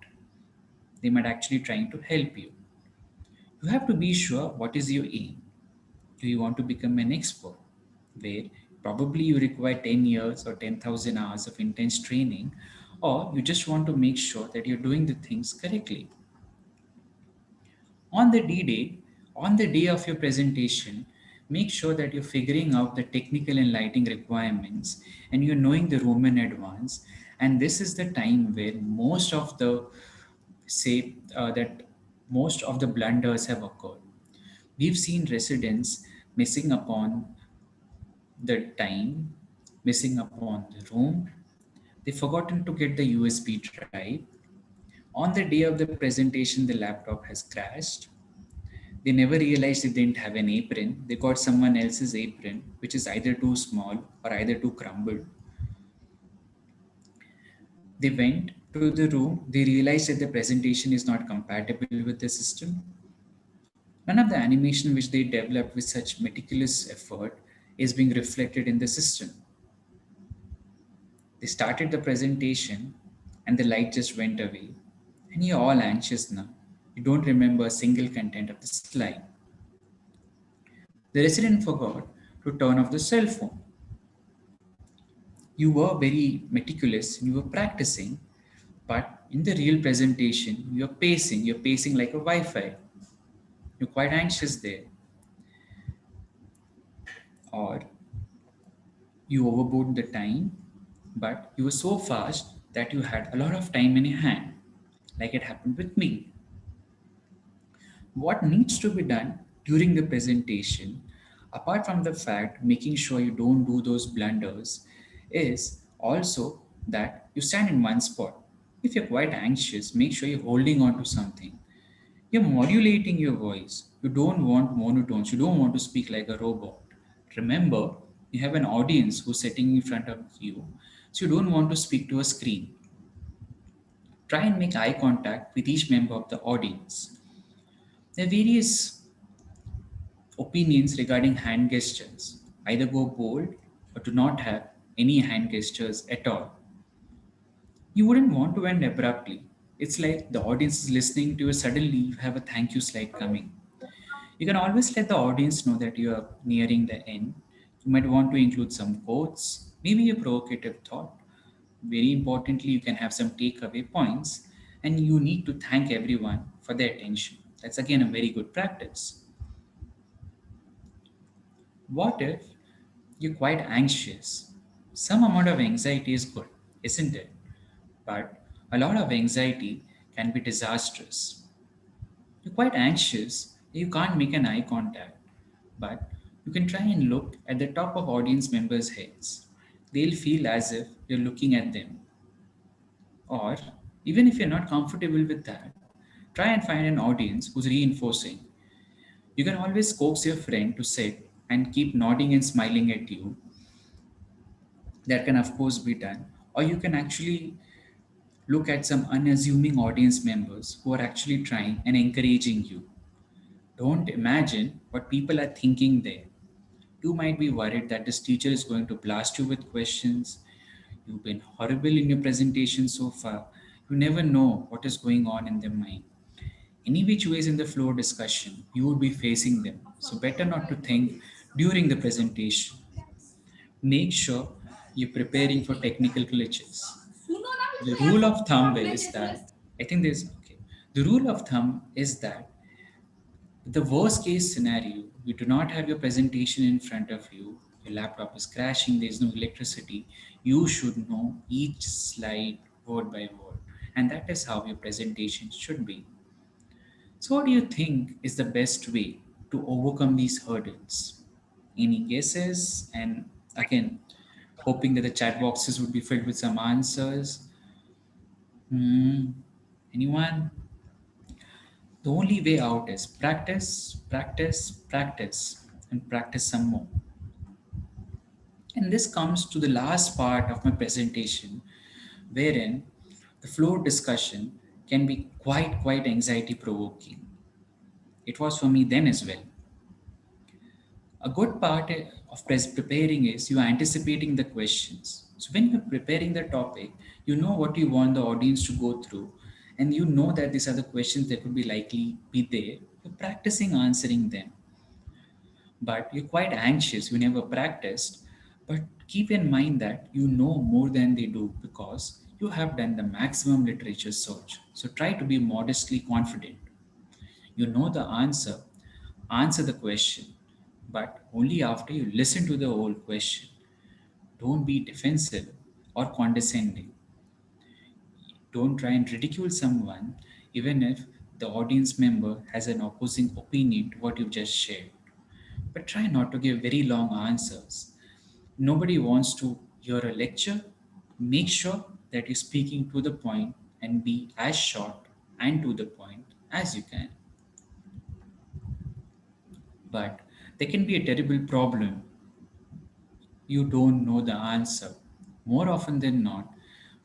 They might actually trying to help you. You have to be sure what is your aim. Do you want to become an expert? Where probably you require 10 years or 10,000 hours of intense training, or you just want to make sure that you're doing the things correctly. On the D Day, on the day of your presentation, make sure that you're figuring out the technical and lighting requirements and you're knowing the room in advance. And this is the time where most of the say that most of the blunders have occurred. We've seen residents missing upon the time, missing upon the room. They've forgotten to get the USB drive. On the day of the presentation, the laptop has crashed. They never realized they didn't have an apron. They got someone else's apron, which is either too small or either too crumbled. They went to the room. They realized that the presentation is not compatible with the system. None of the animation which they developed with such meticulous effort is being reflected in the system. They started the presentation and the light just went away. And you're all anxious now. You don't remember a single content of the slide. The resident forgot to turn off the cell phone. You were very meticulous, you were practicing, but in the real presentation, you're pacing like a Wi Fi. You're quite anxious there. Or you overboard the time, but you were so fast that you had a lot of time in your hand, like it happened with me. What needs to be done during the presentation, apart from the fact making sure you don't do those blunders, is also that you stand in one spot. If you're quite anxious, make sure you're holding on to something. You're modulating your voice. You don't want monotones. You don't want to speak like a robot. Remember, you have an audience who's sitting in front of you, so you don't want to speak to a screen. Try and make eye contact with each member of the audience. There are various opinions regarding hand gestures. Either go bold or do not have any hand gestures at all. You wouldn't want to end abruptly. It's like the audience is listening to you, suddenly you have a thank you slide coming. You can always let the audience know that you are nearing the end. You might want to include some quotes, maybe a provocative thought. Very importantly, you can have some takeaway points, and you need to thank everyone for their attention. That's again a very good practice. What if you're quite anxious? Some amount of anxiety is good, isn't it? But a lot of anxiety can be disastrous. You're quite anxious, you can't make an eye contact, but you can try and look at the top of audience members' heads. They'll feel as if you're looking at them. Or, even if you're not comfortable with that, try and find an audience who's reinforcing. You can always coax your friend to sit and keep nodding and smiling at you. That can, of course, be done. Or you can actually look at some unassuming audience members who are actually trying and encouraging you. Don't imagine what people are thinking there. You might be worried that this teacher is going to blast you with questions. You've been horrible in your presentation so far. You never know what is going on in their mind. Any which ways in the floor discussion, you would be facing them. So better not to think during the presentation. Make sure you're preparing for technical glitches. The rule of thumb is that I think there's okay. The rule of thumb is that the worst case scenario, you do not have your presentation in front of you, your laptop is crashing, there's no electricity, you should know each slide word by word. And that is how your presentation should be. So, what do you think is the best way to overcome these hurdles? Any guesses? And again, hoping that the chat boxes would be filled with some answers. Hmm. Anyone? The only way out is practice, practice, practice, and practice some more. And this comes to the last part of my presentation, wherein the floor discussion can be quite anxiety provoking. It was for me then as well. A good part of preparing is you are anticipating the questions. So when you're preparing the topic, you know what you want the audience to go through, and you know that these are the questions that would be likely be there. You're practicing answering them, but you're quite anxious. You never practiced, but keep in mind that you know more than they do because you have done the maximum literature search. So try to be modestly confident. You know the answer, answer the question, but only after you listen to the whole question. Don't be defensive or condescending. Don't try and ridicule someone, even if the audience member has an opposing opinion to what you've just shared. But try not to give very long answers. Nobody wants to hear a lecture. Make sure that you're speaking to the point and be as short and to the point as you can. But there can be a terrible problem. You don't know the answer. More often than not,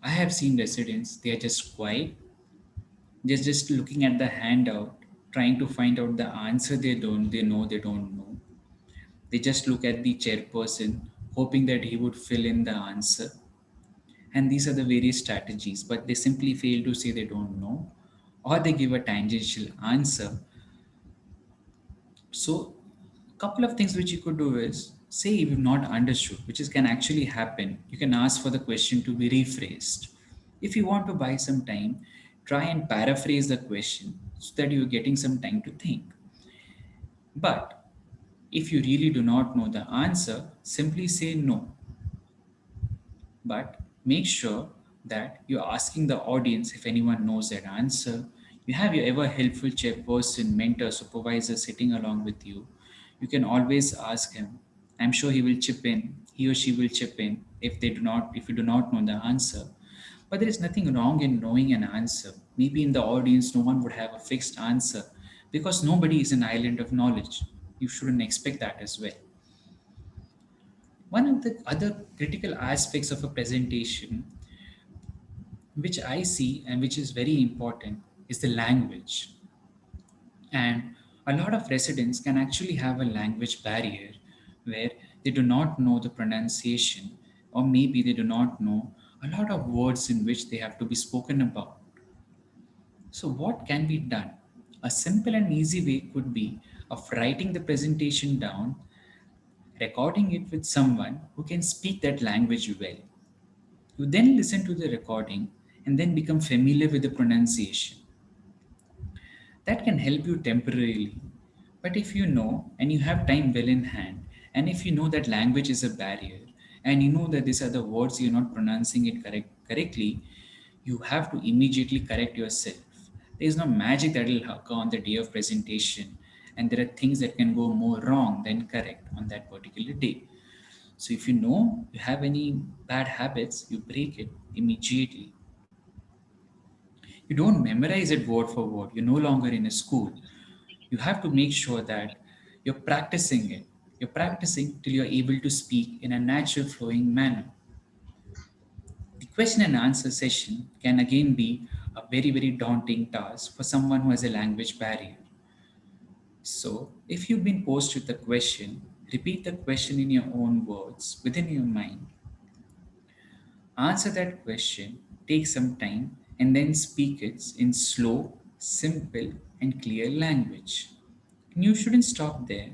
I have seen residents, they are just quiet, just looking at the handout, trying to find out the answer they don't know. They just look at the chairperson, hoping that he would fill in the answer. And these are the various strategies, but they simply fail to say they don't know, or they give a tangential answer. So, a couple of things which you could do is say you've not understood, which is can actually happen. You can ask for the question to be rephrased. If you want to buy some time, try and paraphrase the question so that you're getting some time to think. But if you really do not know the answer, simply say no. But make sure that you're asking the audience if anyone knows that answer. You have your ever helpful chairperson, mentor, supervisor sitting along with you. You can always ask him. I'm sure he will chip in. He or she will chip in if you do not know the answer. But there is nothing wrong in knowing an answer. Maybe in the audience, no one would have a fixed answer because nobody is an island of knowledge. You shouldn't expect that as well. One of the other critical aspects of a presentation, which I see and which is very important, is the language. And a lot of residents can actually have a language barrier where they do not know the pronunciation, or maybe they do not know a lot of words in which they have to be spoken about. So, what can be done? A simple and easy way could be of writing the presentation down, recording it with someone who can speak that language well. You then listen to the recording and then become familiar with the pronunciation. That can help you temporarily. But if you know and you have time well in hand, and if you know that language is a barrier, and you know that these are the words you're not pronouncing it correctly, you have to immediately correct yourself. There is no magic that will occur on the day of presentation, and there are things that can go more wrong than correct on that particular day. So if you know you have any bad habits, you break it immediately. You don't memorize it word for word. You're no longer in a school. You have to make sure that you're practicing it. You're practicing till you're able to speak in a natural flowing manner. The question and answer session can again be a very, very daunting task for someone who has a language barrier. So, if you've been posed with a question, repeat the question in your own words within your mind. Answer that question, take some time, and then speak it in slow, simple, and clear language. And you shouldn't stop there.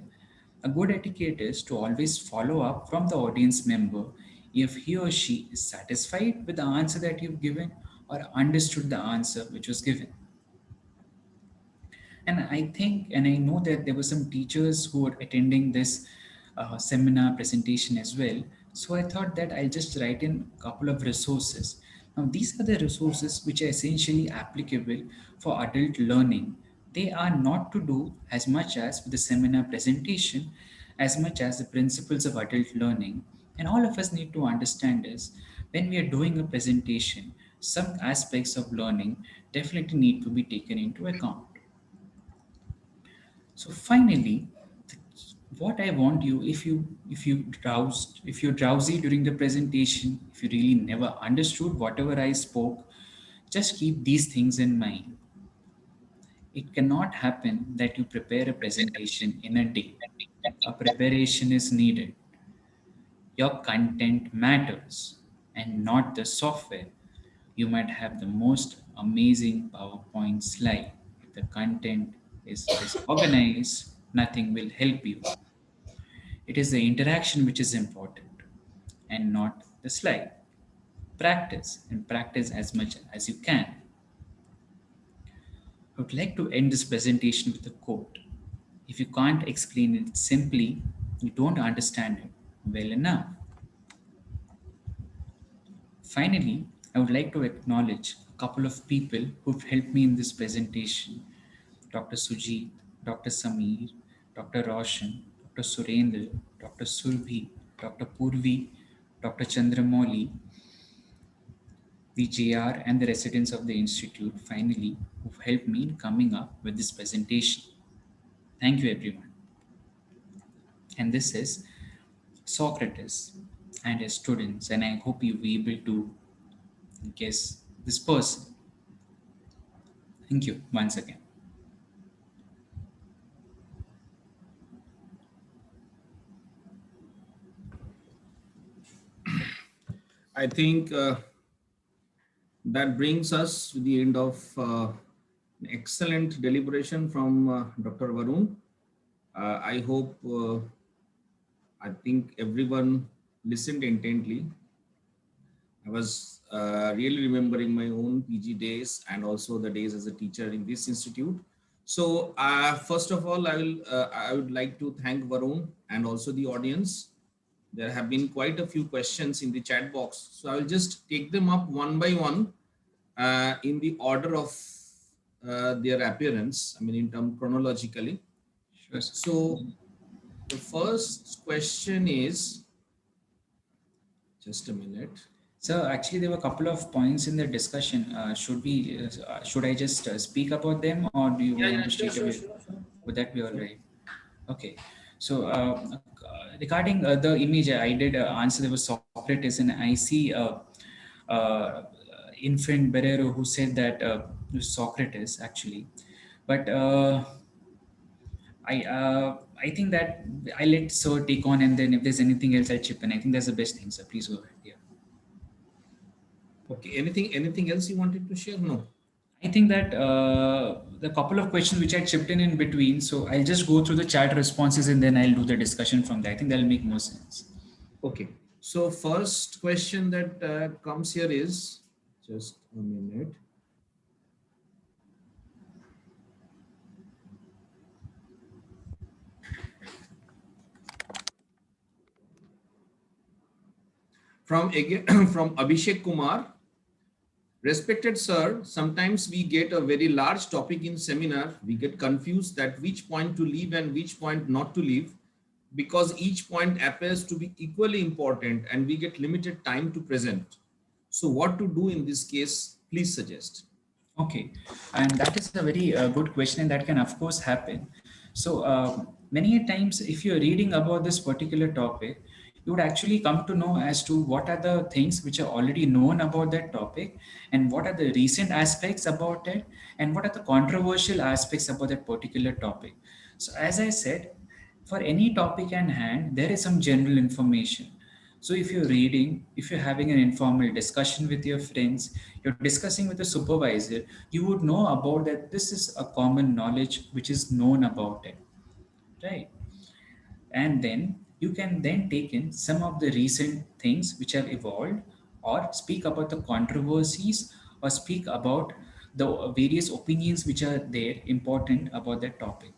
A good etiquette is to always follow up from the audience member if he or she is satisfied with the answer that you've given or understood the answer which was given. And I think, and I know that there were some teachers who were attending this seminar presentation as well. So I thought that I'll just write in a couple of resources. Now, these are the resources which are essentially applicable for adult learning. They are not to do as much as with the seminar presentation, as much as the principles of adult learning. And all of us need to understand is when we are doing a presentation, some aspects of learning definitely need to be taken into account. So finally, what I want you, if you're drowsy during the presentation, if you really never understood whatever I spoke, just keep these things in mind. It cannot happen that you prepare a presentation in a day. A preparation is needed. Your content matters and not the software. You might have the most amazing PowerPoint slide. If the content is disorganized, nothing will help you. It is the interaction which is important and not the slide. Practice and practice as much as you can. I would like to end this presentation with a quote. If you can't explain it simply, you don't understand it well enough. Finally, I would like to acknowledge a couple of people who've helped me in this presentation. Dr. Sujit, Dr. Sameer, Dr. Roshan, Dr. Surendra, Dr. Surbhi, Dr. Purvi, Dr. Chandramouli, the JR and the residents of the Institute finally who've helped me in coming up with this presentation. Thank you everyone. And this is Socrates and his students, and I hope you'll be able to guess this person. Thank you once again. I think that brings us to the end of excellent deliberation from Dr. Varun. I hope, I think everyone listened intently. I was really remembering my own PG days and also the days as a teacher in this institute. So first of all, I would like to thank Varun and also the audience. There have been quite a few questions in the chat box, so I will just take them up one by one in the order of their appearance, I mean, in term chronologically. Sure, sir. So the first question is, just a minute. So actually, there were a couple of points in the discussion. Should I just speak about them, or do you Yeah, want yeah, to sure, straight sure, away? sure, sure. Would that be all Sure. right? Okay. So regarding the image, I did answer there was Socrates, and I see uh, infant Barrero who said that it was Socrates actually, but I think that I let Sir take on, and then if there's anything else, I'll chip in. I think that's the best thing, sir. Please go ahead. Yeah. Okay. Anything else you wanted to share? No. I think that the couple of questions which I chipped in between, so I'll just go through the chat responses and then I'll do the discussion from there. I think that'll make more sense. Okay. So first question that comes here is, just a minute. From again from Abhishek Kumar. Respected sir, sometimes we get a very large topic in seminar. We get confused that which point to leave and which point not to leave, because each point appears to be equally important and we get limited time to present. So what to do in this case, please suggest. Okay, and that is a very good question, and that can of course happen. So many a times, if you're reading about this particular topic, you would actually come to know as to what are the things which are already known about that topic, and what are the recent aspects about it, and what are the controversial aspects about that particular topic. So as I said, for any topic in hand, there is some general information. So if you're reading, if you're having an informal discussion with your friends, you're discussing with a supervisor, you would know about that this is a common knowledge which is known about it, right? And then you can then take in some of the recent things which have evolved, or speak about the controversies, or speak about the various opinions which are there important about that topic.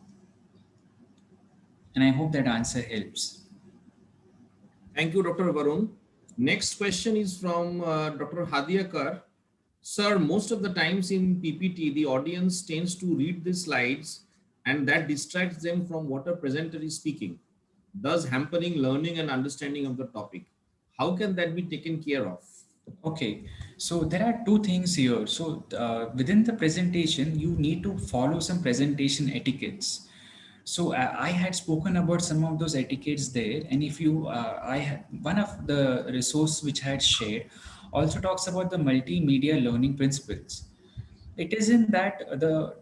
And I hope that answer helps. Thank you, Dr. Varun. Next question is from Dr. Hadia Kar. Sir, most of the times in PPT, the audience tends to read the slides and that distracts them from what a presenter is speaking, thus hampering learning and understanding of the topic. How can that be taken care of? Okay, so there are two things here. So within the presentation, you need to follow some presentation etiquettes. So I had spoken about some of those etiquettes there, and if you, I had one of the resource which I had shared also talks about the multimedia learning principles. It isn't that the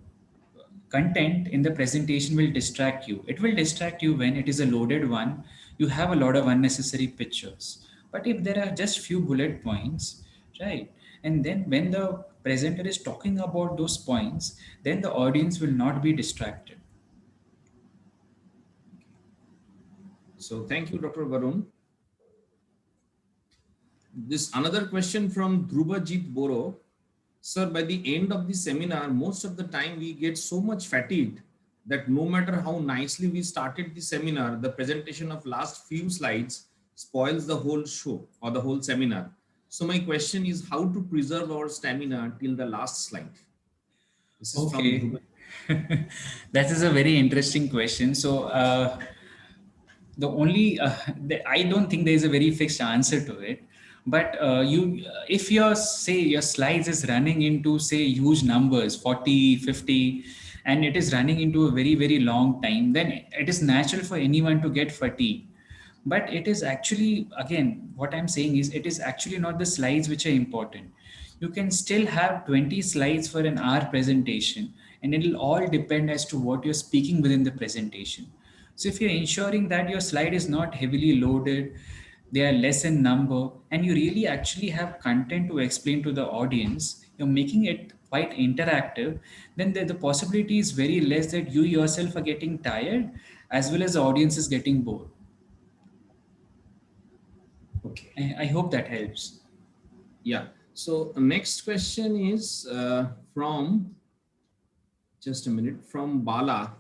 content in the presentation will distract you. It will distract you when it is a loaded one. You have a lot of unnecessary pictures. But if there are just few bullet points, right? And then when the presenter is talking about those points, then the audience will not be distracted. So thank you, Dr. Varun. This another question from Dhrubajit Boro. Sir, by the end of the seminar, most of the time we get so much fatigued that no matter how nicely we started the seminar, the presentation of last few slides spoils the whole show or the whole seminar. So my question is how to preserve our stamina till the last slide. This is from Okay. Dhruva. That is a very interesting question. So, the only I don't think there is a very fixed answer to it, but if your say your slides is running into say huge numbers 40, 50, and it is running into a very very long time, then it is natural for anyone to get fatigued. But it is actually, again, what I'm saying is it is actually not the slides which are important. You can still have 20 slides for an hour presentation, and it'll all depend as to what you're speaking within the presentation. So if you're ensuring that your slide is not heavily loaded, they are less in number, and you really actually have content to explain to the audience, you're making it quite interactive, then the possibility is very less that you yourself are getting tired as well as the audience is getting bored. Okay. I hope that helps. Yeah. So next question is from, just a minute, from Bala.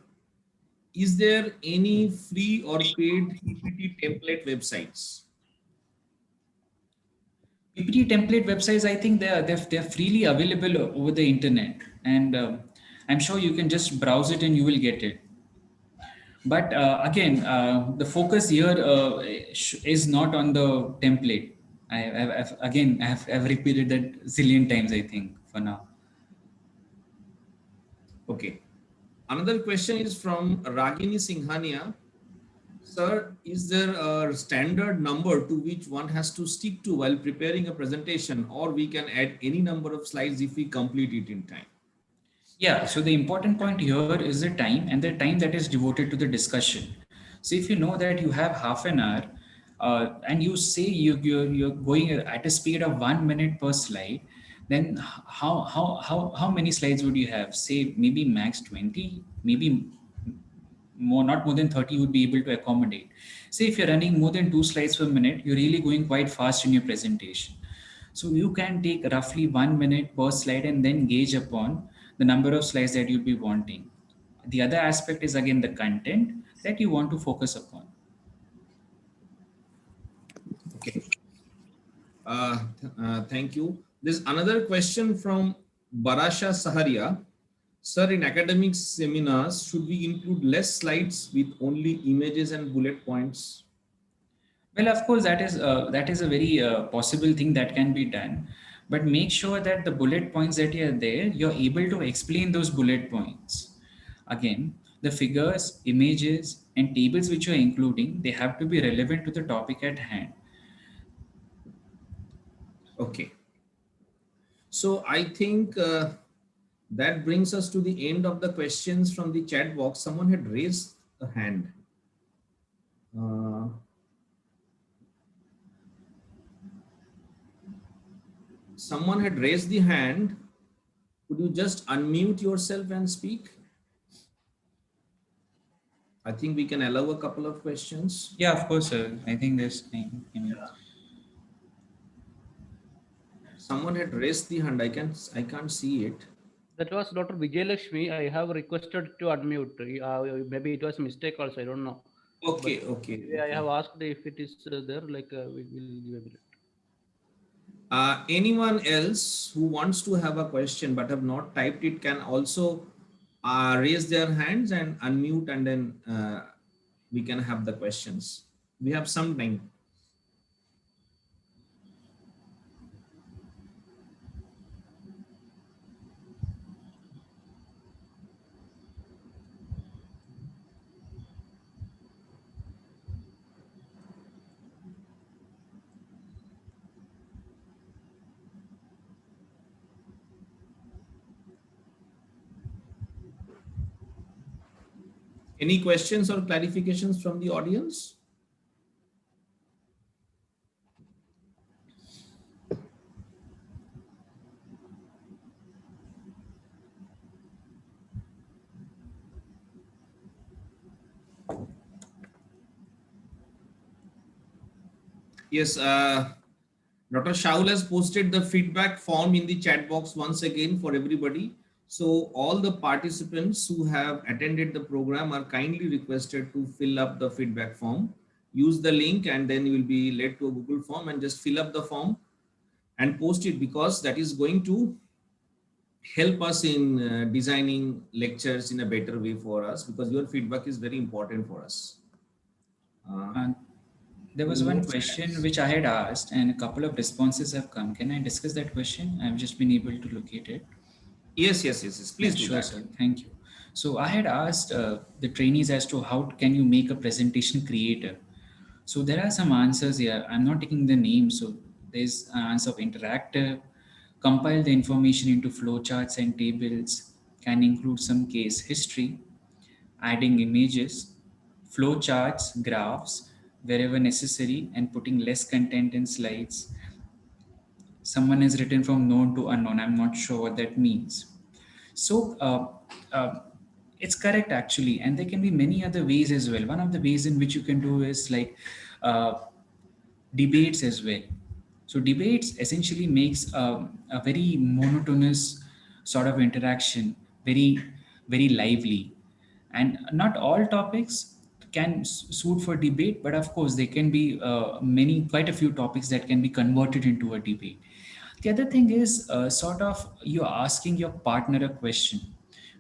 Is there any free or paid PPT template websites? PPT template websites, I think they're freely available over the internet, and I'm sure you can just browse it and you will get it. But again, the focus here is not on the template. I've repeated that zillion times, I think, for now. Okay. Another question is from Ragini Singhania. Sir, is there a standard number to which one has to stick to while preparing a presentation, or we can add any number of slides if we complete it in time? Yeah, so the important point here is the time, and the time that is devoted to the discussion. So if you know that you have half an hour, and you say you're going at a speed of 1 minute per slide, then how many slides would you have? Say maybe max 20, maybe more, not more than 30 you would be able to accommodate. Say if you're running more than 2 slides per minute, you're really going quite fast in your presentation. So you can take roughly 1 minute per slide and then gauge upon the number of slides that you'll be wanting. The other aspect is again the content that you want to focus upon. Okay. Thank you. There's another question from Barasha Saharia. Sir, in academic seminars, should we include less slides with only images and bullet points? Well, of course, that is a very possible thing that can be done, but make sure that the bullet points that are there, you're able to explain those bullet points. Again, the figures, images, and tables which you're including, they have to be relevant to the topic at hand. Okay. So I think that brings us to the end of the questions from the chat box. Someone had raised a hand. Someone had raised the hand. Could you just unmute yourself and speak? I think we can allow a couple of questions. Yeah, of course, sir. I think there's time. Someone had raised the hand. I can't see it. That was Dr. Vijayalakshmi. I have requested to unmute. Maybe it was a mistake also. I don't know. Okay, okay. I have asked if it is there. Like we will give a minute. Anyone else who wants to have a question but have not typed it can also raise their hands and unmute, and then we can have the questions. We have some time. Any questions or clarifications from the audience? Yes, Dr. Shaul has posted the feedback form in the chat box once again for everybody. So all the participants who have attended the program are kindly requested to fill up the feedback form. Use the link and then you will be led to a Google form, and just fill up the form and post it, because that is going to help us in designing lectures in a better way for us, because your feedback is very important for us. There was one question which I had asked and a couple of responses have come. Can I discuss that question? I've just been able to locate it. Yes. Please do sure, that. Sir. Thank you. So I had asked the trainees as to how can you make a presentation creative. So there are some answers here. I'm not taking the name. So there's an answer of interactive, compile the information into flowcharts and tables, can include some case history, adding images, flowcharts, graphs, wherever necessary, and putting less content in slides. Someone has written from known to unknown. I'm not sure what that means. So it's correct actually, and there can be many other ways as well. One of the ways in which you can do is like debates as well. So debates essentially makes a very monotonous sort of interaction very lively, and not all topics can suit for debate, but of course there can be quite a few topics that can be converted into a debate. The other thing is sort of you're asking your partner a question.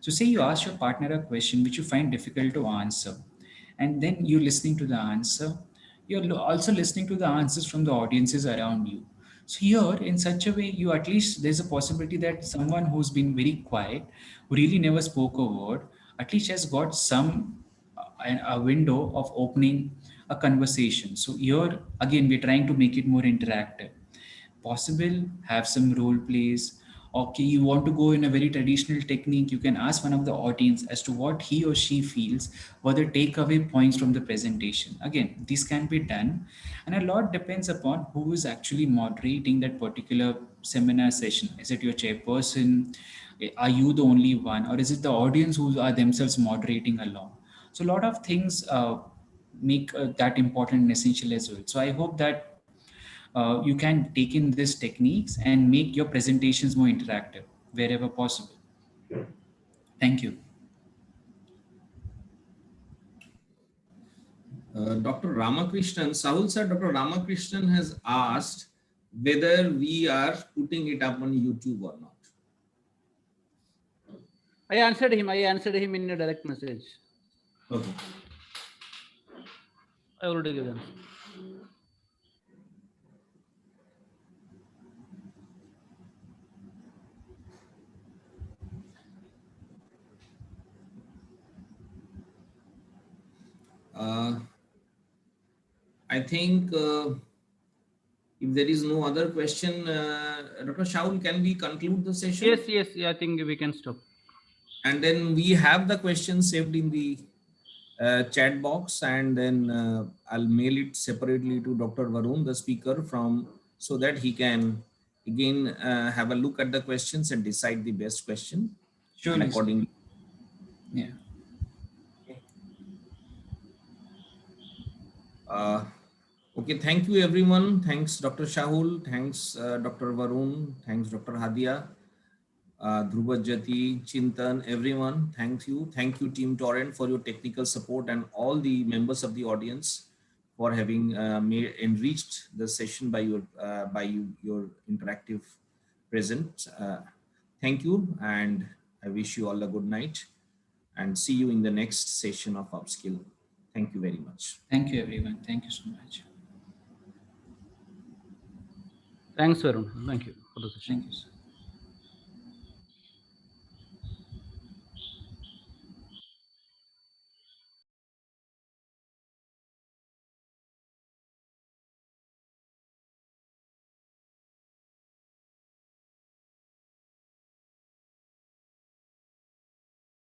So say you ask your partner a question which you find difficult to answer, and then you're listening to the answer. You're also listening to the answers from the audiences around you. So here, in such a way, you at least there's a possibility that someone who's been very quiet, who really never spoke a word, at least has got some a window of opening a conversation. So here again, we're trying to make it more interactive. Possible, have some role plays. Okay, you want to go in a very traditional technique, you can ask one of the audience as to what he or she feels were the takeaway points from the presentation. Again, this can be done, and a lot depends upon who is actually moderating that particular seminar session. Is it your chairperson? Are you the only one, or is it the audience who are themselves moderating along? So a lot of things make that important and essential as well. So I hope that you can take in these techniques and make your presentations more interactive wherever possible. Thank you. Dr. Ramakrishnan, Sahul sir, Dr. Ramakrishnan has asked whether we are putting it up on YouTube or not. I answered him in a direct message. Okay. I already given. I think if there is no other question, Dr. Shaul, can we conclude the session? Yes, I think we can stop. And then we have the questions saved in the chat box, and then I'll mail it separately to Dr. Varun, the speaker, so that he can again have a look at the questions and decide the best question. Surely, and accordingly. Yeah. Okay, thank you everyone. Thanks Dr. Shahul, thanks Dr. Varun, thanks Dr. Hadia, Dhrubajyati, Chintan, everyone. Thank you. Thank you Team Torrent for your technical support, and all the members of the audience for having enriched the session by your interactive present. Thank you, and I wish you all a good night, and see you in the next session of Upskill. Thank you very much. Thank you, everyone. Thank you so much. Thanks, Varun. Thank you for the session. Thank you, sir.